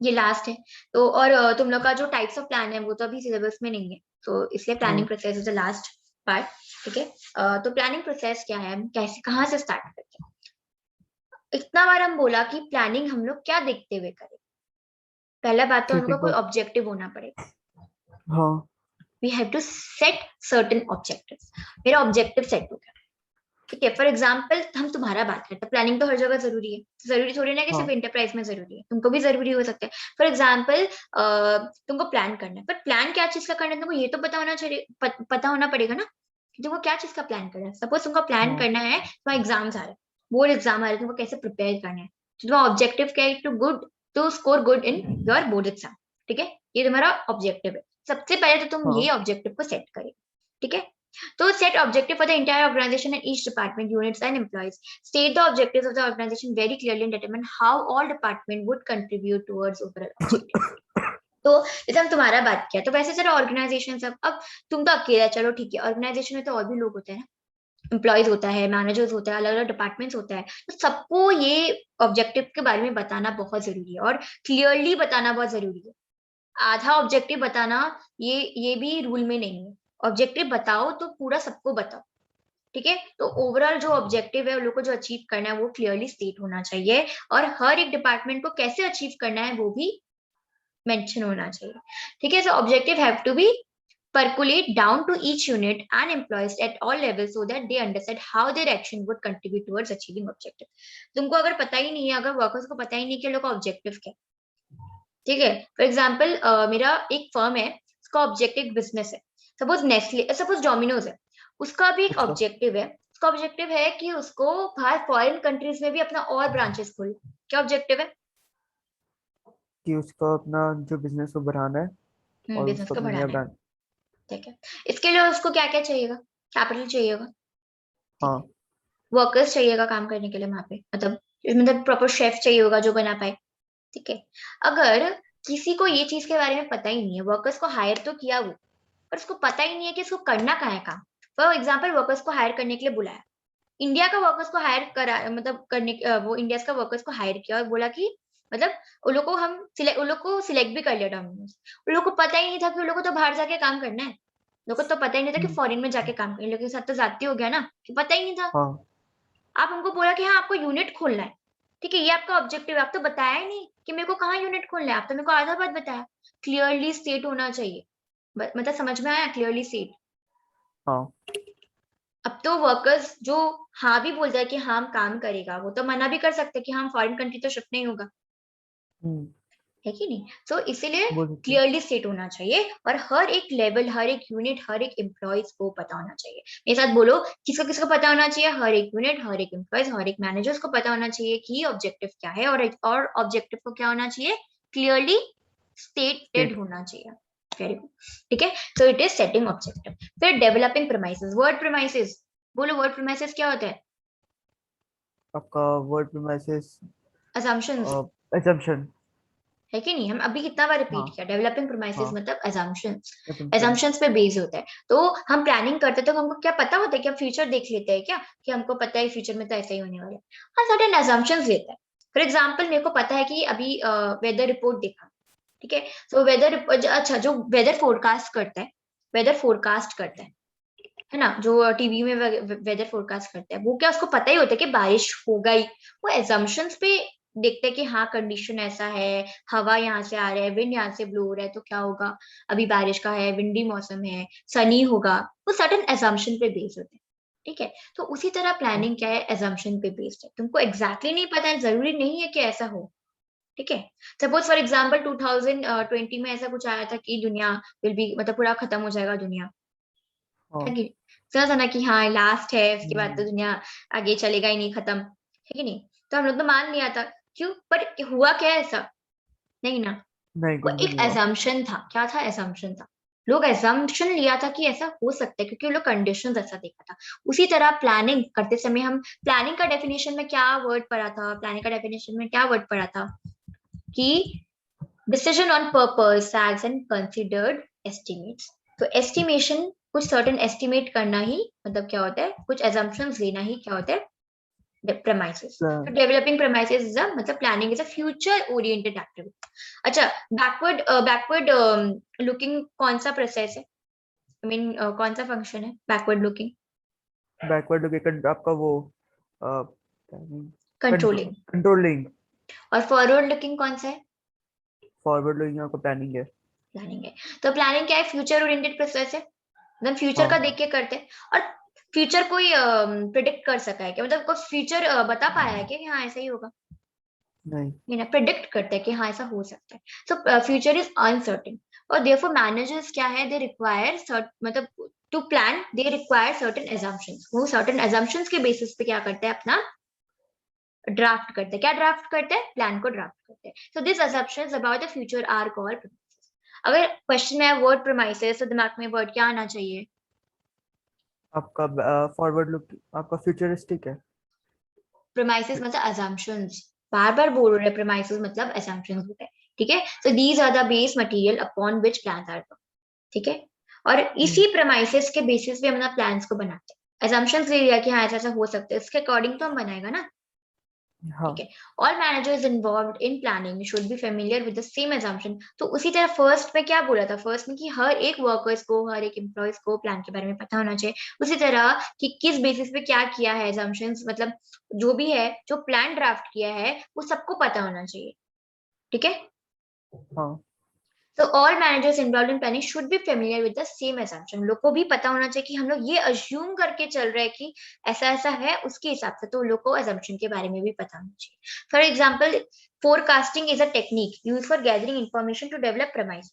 ये लास्ट है। तो और तुम लोग का जो टाइप्स ऑफ प्लान है वो तो अभी सिलेबस में नहीं है, तो इसलिए प्लानिंग हाँ process is the last part. ठीक है, तो प्लानिंग प्रोसेस क्या है, हम कैसे कहाँ से स्टार्ट करते हैं। इतना बार हम बोला कि प्लानिंग हम लोग क्या देखते हुए करें। पहला बात तो ठीक है हमको कोई तो ऑब्जेक्टिव होना पड़ेगा। हाँ we have to set certain objectives. मेरा ऑब्जेक्टिव सेट हो गया, ठीक है। फॉर एग्जाम्पल हम तुम्हारा बात करते हैं, प्लानिंग तो हर जगह जरूरी है, जरूरी थोड़ी ना कि सिर्फ हाँ इंटरप्राइज में जरूरी है, तुमको भी जरूरी हो सकता है। फॉर एग्जाम्पल तुमको प्लान करना है, पर प्लान क्या चीज का करना है तुमको ये तो पता होना चाहिए, पता होना पड़ेगा ना कि तुमको क्या चीज का प्लान करना है। सपोज तुमको प्लान हाँ करना है, तुम्हारा एग्जाम्स आ रहा है, बोर्ड एग्जाम आ रहा है, तुमको कैसे प्रिपेयर करना है, तो तुम्हारा ऑब्जेक्टिव क्या है, to score good in your board exam. ठीक है, ये तुम्हारा ऑब्जेक्टिव है। सबसे पहले तो तुम ये हाँ ऑब्जेक्टिव को सेट करें। ठीक है, so set objective for the entire organization and each department, units and employees. State the objectives of the organization very clearly and determine how all department would contribute towards overall objective. तो जैसे हम तुम्हारा बात किया, तो वैसे सारे organisation सब, अब तुम तो अकेला, चलो ठीक है, ऑर्गेनाइजेशन में तो और भी लोग होते हैं ना, एम्प्लॉयज होता है, मैनेजर्स होता है, अलग अलग डिपार्टमेंट्स होता है, तो सबको ये ऑब्जेक्टिव के बारे में बताना बहुत जरूरी है और क्लियरली बताना बहुत जरूरी है। आधा ऑब्जेक्टिव बताना ये भी रूल में नहीं है। ऑब्जेक्टिव बताओ तो पूरा सबको बताओ। ठीक है, तो ओवरऑल जो ऑब्जेक्टिव है उन लोग को जो अचीव करना है वो क्लियरली स्टेट होना चाहिए, और हर एक डिपार्टमेंट को कैसे अचीव करना है वो भी मेंशन होना चाहिए। ठीक है, so objective have to be percolate down to each unit and employees at all levels so that they understand how their action would contribute towards achieving objective। तुमको अगर पता ही नहीं है, अगर वर्कर्स को पता ही नहीं कि लोग का ऑब्जेक्टिव क्या, ठीक है, फॉर एग्जाम्पल मेरा एक फर्म है, उसका ऑब्जेक्टिव बिजनेस है, सपोज नेस्ले, सपोज डोमिनोज है, उसका भी एक अच्छा ऑब्जेक्टिव है। उसका ऑब्जेक्टिव है कि उसको बाहर फॉरेन कंट्रीज में भी अपना और ब्रांचेस खोले। क्या ऑब्जेक्टिव है, कि उसका अपना जो बिजनेस को बढ़ाना है और बिजनेस उसको को अपना नया बढ़ाना है। ब्रांड। ठीक है, इसके लिए उसको क्या क्या चाहिएगा, कैपिटल चाहिएगा। ठीक है, हाँ वर्कर्स चाहिएगा काम करने के लिए वहां पे, मतलब प्रॉपर शेफ चाहिए होगा जो बना पाए। ठीक है, अगर किसी को ये चीज के बारे में पता ही नहीं है, वर्कर्स को हायर तो किया वो, पर उसको पता ही नहीं है कि इसको करना कहाँ है काम। फॉर एग्जाम्पल वर्कर्स को हायर करने के लिए बुलाया, इंडिया का वर्कर्स को हायर करा, मतलब वो इंडिया का वर्कर्स को हायर किया और बोला कि मतलब उन लोग को उन लोग को सिलेक्ट भी कर लिया डोमिनोज। उन लोग को पता ही नहीं था कि उन लोग को तो बाहर जाके काम करना है। लोग को तो पता ही नहीं था कि हम्म, फॉरेन में जाके काम करना, इन लोगों के साथ तो जाती हो गया ना कि पता ही नहीं था। हाँ आप हमको बोला कि हाँ आपको यूनिट खोलना है, ठीक है, ये आपका ऑब्जेक्टिव है, आप तो बताया ही नहीं कि मेरे को कहाँ यूनिट खोलना है, आप तो मेरे को आधा बात बताया। क्लियरली स्टेट होना चाहिए, मतलब समझ में आया, क्लियरली स्टेट। हाँ अब तो वर्कर्स जो हाँ भी बोलता है कि हाँ हम काम करेगा, वो तो मना भी कर सकते हैं कि हाँ फॉरेन कंट्री तो शिफ्ट नहीं होगा। हम्म, है कि नहीं? सो इसीलिए बोल सकते हैं। क्लियरली स्टेट होना चाहिए और हर एक लेवल, हर एक यूनिट, हर एक एम्प्लॉयज को पता होना चाहिए। मेरे साथ बोलो, किसको किसको पता होना चाहिए? हर एक यूनिट, हर एक एम्प्लॉयज, हर एक मैनेजर्स को पता होना चाहिए कि ऑब्जेक्टिव क्या है, और ऑब्जेक्टिव को क्या होना चाहिए? Clearly stated state. होना चाहिए। Very good. ठीक है, so it is setting objective. फिर डेवलपिंग प्रेमाइसेस, वर्ड प्रेमाइसेस। बोलो वर्ड प्रेमाइसेस क्या होता है? आपका वर्ड प्रोमाइसेस, असम्पशंस, assumption। है कि नहीं? हम अभी कितना बार रिपीट हाँ किया, डेवलपिंग प्रोमाइसेस हाँ, मतलब असम्पशंस। assumption। असम्पशंस पे बेस होता है। तो हम प्लानिंग करते हैं तो हमको क्या पता होता है कि हम फ्यूचर देख लेते हैं क्या, कि हमको पता है फ्यूचर में तो ऐसा ही होने वाला है। हाँ, सर्टेन असम्पशंस लेता है। फॉर एग्जाम्पल, मेरे को पता है कि अभी वेदर रिपोर्ट देखा, ठीक है? तो वेदर, अच्छा, जो वेदर फोरकास्ट करता है, वेदर फोरकास्ट करता है ना, जो टीवी में वेदर फोरकास्ट करता है, वो क्या उसको पता ही होता है कि बारिश होगा ही? वो एजम्पशंस पे देखते हैं कि हाँ कंडीशन ऐसा है, हवा यहाँ से आ रहा है, विंड यहाँ से ब्लो हो रहा है, तो क्या होगा? अभी बारिश का है, विंडी मौसम है, सनी होगा। वो सर्टेन एजम्पशन पे बेस्ड होते हैं। ठीक है, तो उसी तरह हाँ प्लानिंग क्या है? एजम्पशन पे बेस्ड है। तुमको एग्जैक्टली नहीं पता है, जरूरी नहीं है कि ऐसा हो। ठीक है, सपोज फॉर एग्जाम्पल 2020 में ऐसा कुछ आया था कि दुनिया विल बी, मतलब पूरा खत्म हो जाएगा दुनिया, है हाँ। कि नहीं? सुना था ना कि हाँ लास्ट है, उसके बाद तो हम्म, दुनिया आगे चलेगा ही नहीं, खत्म, है कि नहीं? तो हम लोग तो मान लिया था। क्यों? पर हुआ क्या ऐसा? नहीं ना। नहीं, वो कुछ भी एक नहीं हुआ। एजम्पशन था। क्या था? एजम्पशन था। लोग एजम्पशन लिया था कि ऐसा हो सकता है, क्योंकि लोग कंडीशंस ऐसा देखा था। उसी तरह प्लानिंग करते समय हम, प्लानिंग का डेफिनेशन में क्या वर्ड पढ़ा था? प्लानिंग का डेफिनेशन में क्या वर्ड पढ़ा था? कि decision on purpose, facts and considered estimates. तो एस्टिमेशन, कुछ सर्टेन एस्टिमेट करना ही मतलब क्या होता है? कुछ एजम्पशंस लेना ही क्या होता है? premises. So developing premises is a, मतलब planning is a future oriented activity. अच्छा, बैकवर्ड लुकिंग कौन सा प्रोसेस है? आई मीन कौन सा फंक्शन है बैकवर्ड लुकिंग? बैकवर्ड लोकेशन आपका वो कंट्रोलिंग। कंट्रोलिंग। और फॉरवर्ड लुकिंग कौन सा है? फॉरवर्ड लोइंग आपका प्लानिंग है। प्लानिंग है। तो प्लानिंग क्या है? फ्यूचर ओरिएंटेड प्रोसेस है, मतलब फ्यूचर का हाँ। देख के करते हैं। और फ्यूचर कोई प्रिडिक्ट कर सका है क्या? मतलब कोई फ्यूचर बता पाया है क्या कि हाँ ऐसा ही होगा? नहीं। ये ना प्रिडिक्ट करते हैं कि हाँ ऐसा हो सकता है। सो फ्यूचर इज अनसर्टेन, और देयरफॉर मैनेजर्स क्या है? दे रिक्वायर मतलब to plan, they require certain assumptions। वो सर्टेन assumptions के बेसिस पे क्या करते हैं? अपना ड्राफ्ट करते हैं। क्या ड्राफ्ट करते हैं? प्लान को ड्राफ्ट करते हैं। So this assumptions about the future are called premises। अगर क्वेश्चन में है वर्ड प्रीमाइसेस, तो दिमाग में वर्ड क्या आना चाहिए? आपका फॉरवर्ड लुक आपका फ्यूचरिस्टिक है। प्रीमाइसेस मतलब assumptions। बार बार बोल रहे हैं, प्रीमाइसेस मतलब assumptions होते हैं। ठीक है, so these are the base material upon which plans are. ठीक है, और हम्म, इसी प्रेमाइसिस के बेसिस पे हम अपना प्लान्स को बनाते हैं। assumptions ले लिया कि हाँ ऐसा ऐसा हो सकता है, इसके अकॉर्डिंग तो हम बनाएगा ना। ठीक हाँ है, all managers involved in planning should be familiar with the same assumption। तो उसी तरह फर्स्ट में क्या बोला था? फर्स्ट में कि हर एक वर्कर्स को, हर एक एम्प्लॉयज को प्लान के बारे में पता होना चाहिए। उसी तरह कि किस बेसिस पे क्या किया है, assumptions मतलब जो भी है, जो प्लान ड्राफ्ट किया है, वो सबको पता होना चाहिए। ठीक है, हाँ। तो all managers involve in planning should be familiar with the same assumption। लोग को भी पता होना चाहिए कि हम लोग ये अज्यूम करके चल रहे हैं कि ऐसा ऐसा है, उसके हिसाब से तो लोग को assumption के बारे में भी पता होना चाहिए। For example, forecasting is a technique use for gathering information to develop premise।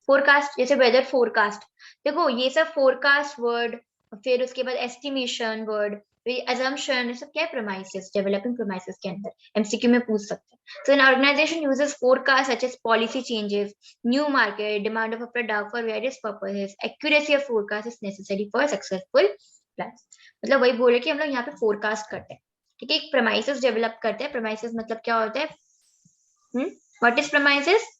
Forecast जैसे वेदर फोरकास्ट, देखो ये सब फोरकास्ट वर्ड, फिर उसके बाद एस्टिमेशन वर्ड, assumption, ये सब क्या है? premises, डेवलपिंग premises के अंदर एमसीक्यू में पूछ सकते हैं। So an organization uses forecast such as policy changes, new market, demand of a product for various purposes. Accuracy of forecast is necessary for successful plans। मतलब वही बोले कि हम लोग यहाँ पे फोरकास्ट करते हैं। ठीक है, एक premises डेवलप करते हैं। premises मतलब क्या होता है? What is premises?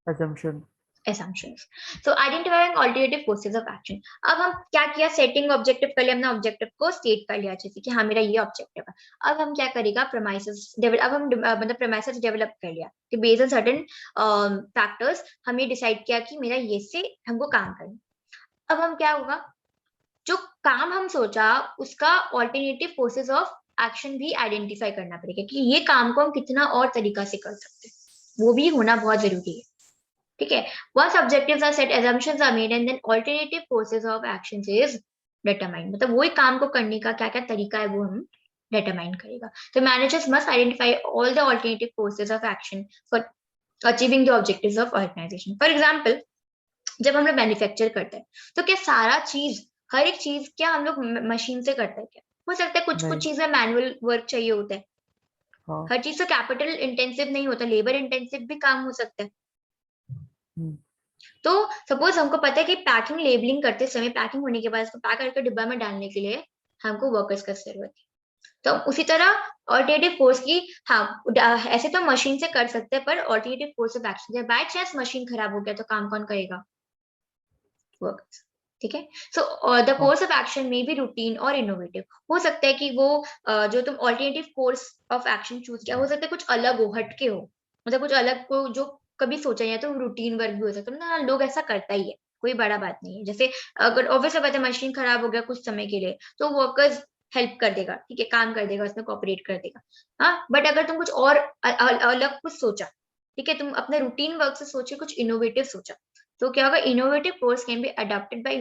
assumption। assumptions। So identifying alternative courses of action। अब हम क्या किया? सेटिंग ऑब्जेक्टिव कर लिया, हमने ऑब्जेक्टिव को स्टेट कर लिया अच्छे से कि हाँ मेरा ये ऑब्जेक्टिव है। अब हम क्या करेगा? प्रेमाइसेस डेवलप, अब हम मतलब प्रेमाइसेस डेवलप कर लिया कि बेस्ड ऑन सर्टेन फैक्टर्स हम ये डिसाइड किया कि मेरा ये से हमको काम करना। अब हम क्या होगा? जो काम हम सोचा, उसका ऑल्टरनेटिव कोर्सेज ऑफ एक्शन भी आइडेंटिफाई करना पड़ेगा कि ये काम को हम कितना और तरीका से कर सकते हैं। वो भी होना बहुत जरूरी है। ठीक है, once objectives are set, assumptions are made, and then alternative courses of actions is determined। मतलब वही काम को करने का क्या क्या तरीका है वो हम determine करेगा। तो managers must identify all the alternative courses of action for achieving the objectives of organisation. For example, जब हम लोग मैन्युफैक्चर करते हैं तो क्या सारा चीज, हर एक चीज क्या हम लोग मशीन से करते हैं? क्या हो सकता है कुछ कुछ नहीं। चीजें मैनुअल वर्क चाहिए होता है, हाँ। हर चीज तो कैपिटल इंटेंसिव नहीं होता, लेबर इंटेंसिव भी काम हो सकता है। हम्म। तो सपोज हमको पता है कि पैकिंग लेबलिंग करते समय, पैकिंग होने के बाद उसको पैक करके डिब्बा में डालने के लिए हमको वर्कर्स का जरूरत है। तो उसी तरह ऑल्टरनेटिव फोर्स की, हाँ ऐसे तो मशीन से कर सकते हैं, पर ऑल्टरनेटिव फोर्स ऑफ एक्शन, जब बाय चांस मशीन खराब हो गया तो काम कौन करेगा? वर्कर्स। ठीक है। सो द हाँ। कोर्स ऑफ एक्शन में भी रूटीन और इनोवेटिव हो सकता है कि वो जो तुम alternative course of action choose किया, हो सकता है कुछ अलग हो, हटके हो, मतलब कुछ अलग को जो कभी सोचा नहीं है, तो रूटीन वर्क भी हो सकता है ना, लोग ऐसा करता ही है, कोई बड़ा बात नहीं है। जैसे अगर ऑब्वियसली बात है मशीन खराब हो गया कुछ समय के लिए, तो वर्कर्स हेल्प कर देगा, ठीक है, काम कर देगा, उसमें कोऑपरेट कर देगा। हाँ, बट अगर तुम कुछ और अलग कुछ सोचा, ठीक है, तुम अपने रूटीन वर्क से सोचे कुछ इनोवेटिव सोचा, तो क्या होगा? Innovative course can be adopted by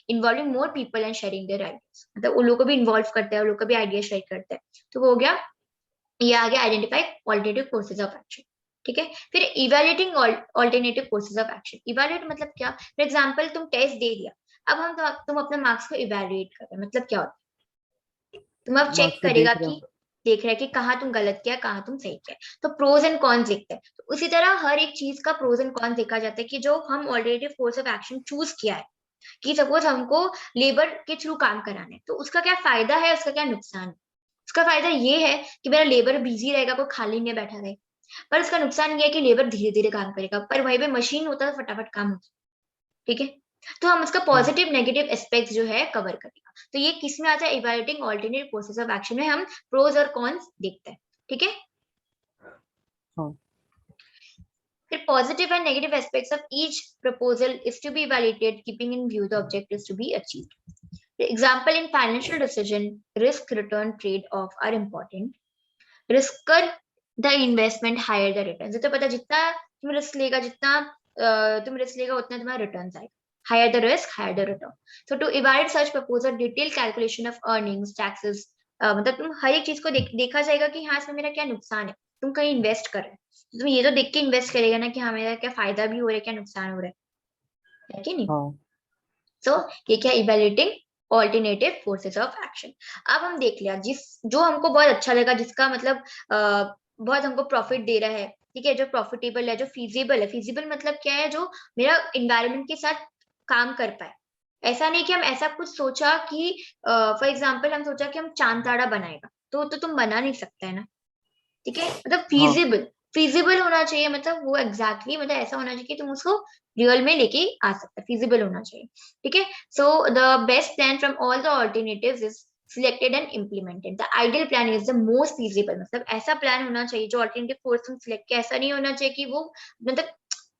involving more people and sharing their ideas, मतलब उन लोगों को भी इन्वॉल्व करते हैं, उन लोग का भी आइडिया शेयर करते हैं। तो वो हो गया, ये आ गया identify alternative courses of action. ठीक है। फिर evaluating alternative courses of action. Evaluate मतलब क्या? फॉर एग्जांपल तुम टेस्ट दे दिया, अब हम तुम अपने मार्क्स को इवेल्युएट कर रहे हैं, मतलब क्या होता है? तुम अब चेक मार्क्स को करेगा देख रहे कि, हो। देख रहा है कि कहाँ तुम गलत किया, कहाँ तुम सही किया, तो प्रोज एंड कॉन्स देखते हैं। तो उसी तरह हर एक चीज का प्रोज एंड कॉन्स देखा जाता है कि जो हम alternative course of action choose किया है, कि सपोज हमको लेबर के थ्रू काम कराना है, तो उसका क्या फायदा है, उसका क्या नुकसान है? उसका फायदा ये है कि मेरा लेबर बिजी रहेगा, कोई खाली नहीं बैठा रहे, पर उसका नुकसान ये है कि लेबर धीरे धीरे काम करेगा, पर वहीं पे मशीन होता है फटाफट काम होता है। ठीक है। तो हम उसका हाँ। पॉजिटिव नेगेटिव एस्पेक्ट जो है कवर करेगा। तो ये किस में आता है? Evaluating alternate courses of action में हम प्रोज और कॉन्स देखते हैं। ठीक है। हाँ। फिर positive and negative aspects of each proposal is to be evaluated keeping in view the objectives to be achieved. Example in financial decision, risk return trade off are important. Riskier the investment higher the return, तो पता जितना तुम risk लेगा, जितना तुम risk लेगा उतना तुम्हारा रिटर्न आएगा। Higher the risk higher the return. So to evaluate such proposal, detail calculation of earnings, taxes, मतलब तुम हर एक चीज को देखा जाएगा कि हाँ इसमें मेरा क्या नुकसान है। तुम कहीं इन्वेस्ट कर रहे हो, तुम ये तो देख के इन्वेस्ट करेगा ना कि हाँ मेरा क्या फायदा भी हो रहा है, क्या नुकसान हो रहा है कि नहीं? हाँ। सो ये क्या? Evaluating alternative forces of action. अब हम देख लिया जिस, जो हमको बहुत अच्छा लगा, जिसका मतलब बहुत हमको प्रॉफिट दे रहा है, ठीक है, जो प्रॉफिटेबल है, जो फीजिबल है। फीजिबल मतलब क्या है? जो मेरा इन्वायरमेंट के साथ काम कर पाए। ऐसा नहीं कि हम ऐसा कुछ सोचा कि फॉर एग्जाम्पल हम सोचा कि हम चांद तारा बनाएगा, तो तुम बना नहीं सकता है ना। ठीक है, मतलब हाँ। फीजिबल, फीजिबल होना चाहिए, मतलब वो एग्जैक्टली मतलब ऐसा होना चाहिए कि तुम उसको रियल में लेके आ सकते, फीजिबल होना चाहिए। ठीक है। So the best plan from all the alternatives is selected and implemented. The ideal plan is the most feasible, मतलब ऐसा प्लान होना चाहिए जो ऑल्टरनेटिव कोर्स तुम सिलेक्ट किया, ऐसा नहीं होना चाहिए कि वो मतलब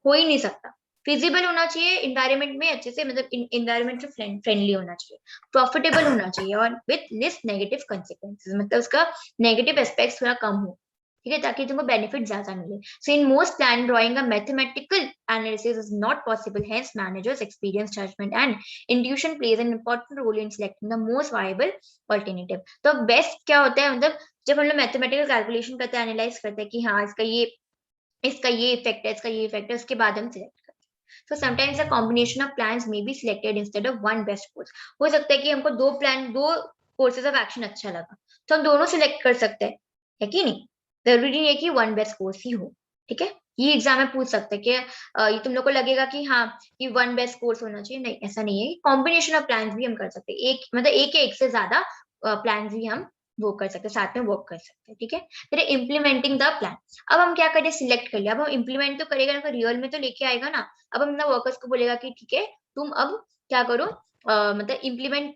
हो ही नहीं सकता। फिजिबल होना चाहिए, इन्वायरमेंट में अच्छे से, मतलब इन्वायरमेंट फ्रेंडली होना चाहिए, प्रॉफिटेबल होना चाहिए, और विथ लिस्ट नेगेटिव कंसिक्वेंसेस, मतलब उसका नेगेटिव एस्पेक्ट्स थोड़ा कम हो। ठीक है, ताकि तुमको बेनिफिट ज्यादा मिले। So in most plan drawing a mathematical analysis is not possible, hence managers experience, judgement and intuition plays an important role in selecting the most viable alternative. तो बेस्ट क्या होता है, मतलब जब हम लोग मैथमेटिकल कैलकुलेशन करते हैं, एनालाइज करते हैं कि हाँ इसका ये इफेक्ट है, इसका ये इफेक्ट है, उसके बाद हम सिलेक्ट करते हैं। So sometimes a combination of plans may be selected instead of one best course. हो सकता है कि हमको दो कोर्सेज ऑफ एक्शन अच्छा लगा, तो हम दोनों सिलेक्ट कर सकते हैं, है कि नहीं? जरूरी नहीं है कि वन बेस्ट कोर्स ही हो। ठीक है। ये एग्जाम में पूछ सकते हैं कि ये तुम लोग को लगेगा कि हाँ कि वन बेस्ट कोर्स होना चाहिए, नहीं ऐसा नहीं है। कॉम्बिनेशन ऑफ प्लान्स भी हम कर सकते हैं, एक मतलब एक या एक से ज्यादा प्लान्स भी हम वो कर सकते हैं, साथ में वर्क कर सकते हैं। ठीक है। फिर इम्प्लीमेंटिंग द प्लान। अब हम क्या करें? सिलेक्ट कर लिया, अब हम इम्प्लीमेंट तो करेगा ना, रियल में तो लेके आएगा ना। अब हम ना वर्कर्स को बोलेगा कि ठीक है तुम अब क्या करो, मतलब इम्प्लीमेंट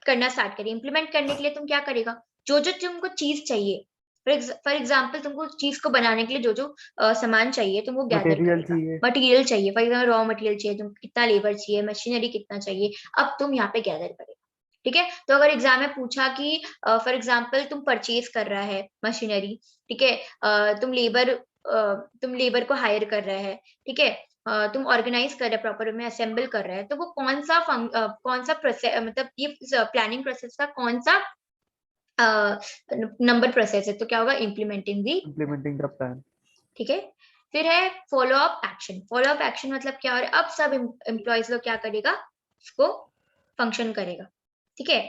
करना स्टार्ट करिए। इम्प्लीमेंट करने के लिए तुम क्या करेगा? जो जो तुमको चीज चाहिए, फॉर एग्जाम्पल तुमको चीज को बनाने के लिए जो जो सामान चाहिए, तुम वो गैदर मटेरियल करेगा। चाहिए। मटेरियल चाहिए, फॉर एग्जाम्पल रॉ मटेरियल चाहिए, तुम कितना लेबर चाहिए, मशीनरी कितना चाहिए, अब तुम यहाँ पे गैदर करेगा। ठीक है। तो अगर एग्जाम में पूछा कि फॉर एग्जाम्पल तुम परचेज कर रहा है मशीनरी, ठीक है, तुम लेबर को हायर कर रहे हैं, ठीक है, तुम ऑर्गेनाइज कर रहे हैं, प्रॉपर में असेंबल कर रहे हैं, तो वो कौन सा प्रोसेस, मतलब ये प्लानिंग प्रोसेस का कौन सा नंबर प्रोसेस है? तो क्या होगा? Implementing the. Implementing the plan. ठीक है। फिर है follow up action. Follow up action मतलब क्या, और अब सब एम्प्लॉयज लोग क्या करेगा, इसको फंक्शन करेगा, ठीक है।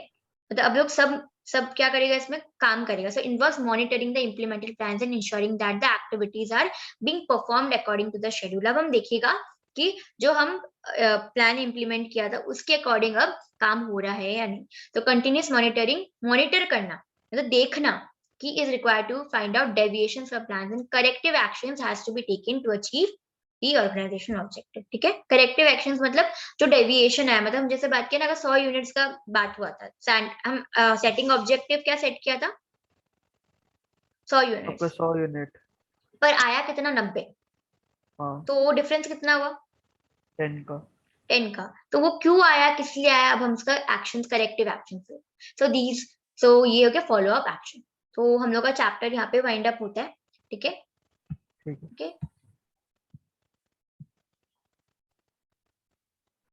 मतलब अब लोग सब क्या करेगा, इसमें काम करेगा। So involves monitoring the implemented plans and ensuring that the activities are being performed according to the schedule. अब हम देखिएगा कि जो हम प्लान इम्प्लीमेंट किया था उसके अकॉर्डिंग अब काम हो रहा है या नहीं। तो कंटिन्यूस मॉनिटरिंग, मॉनिटर करना मतलब देखना कि is required to find out deviations from plans and corrective actions has to be taken to achieve the organizational objective, ठीक है। करेक्टिव एक्शंस मतलब जो डेविएशन है, मतलब हम जैसे बात किया ना, अगर 100 यूनिट्स का बात हुआ था, हम सेटिंग ऑब्जेक्टिव क्या सेट किया था, 100 आपका यूनिट्स, 100 यूनिट, पर आया कितना, 90। हाँ तो वो डिफरेंस कितना हुआ, 10 का। 10 का। तो वो क्यों आया, किस लिए आया, अब हम उसका actions, corrective actions. So these, so ये हो गया फॉलो अप एक्शन। तो हम लोग का चैप्टर यहाँ पे वाइंड अप होता है, ठीक है। ठीक है। ओके।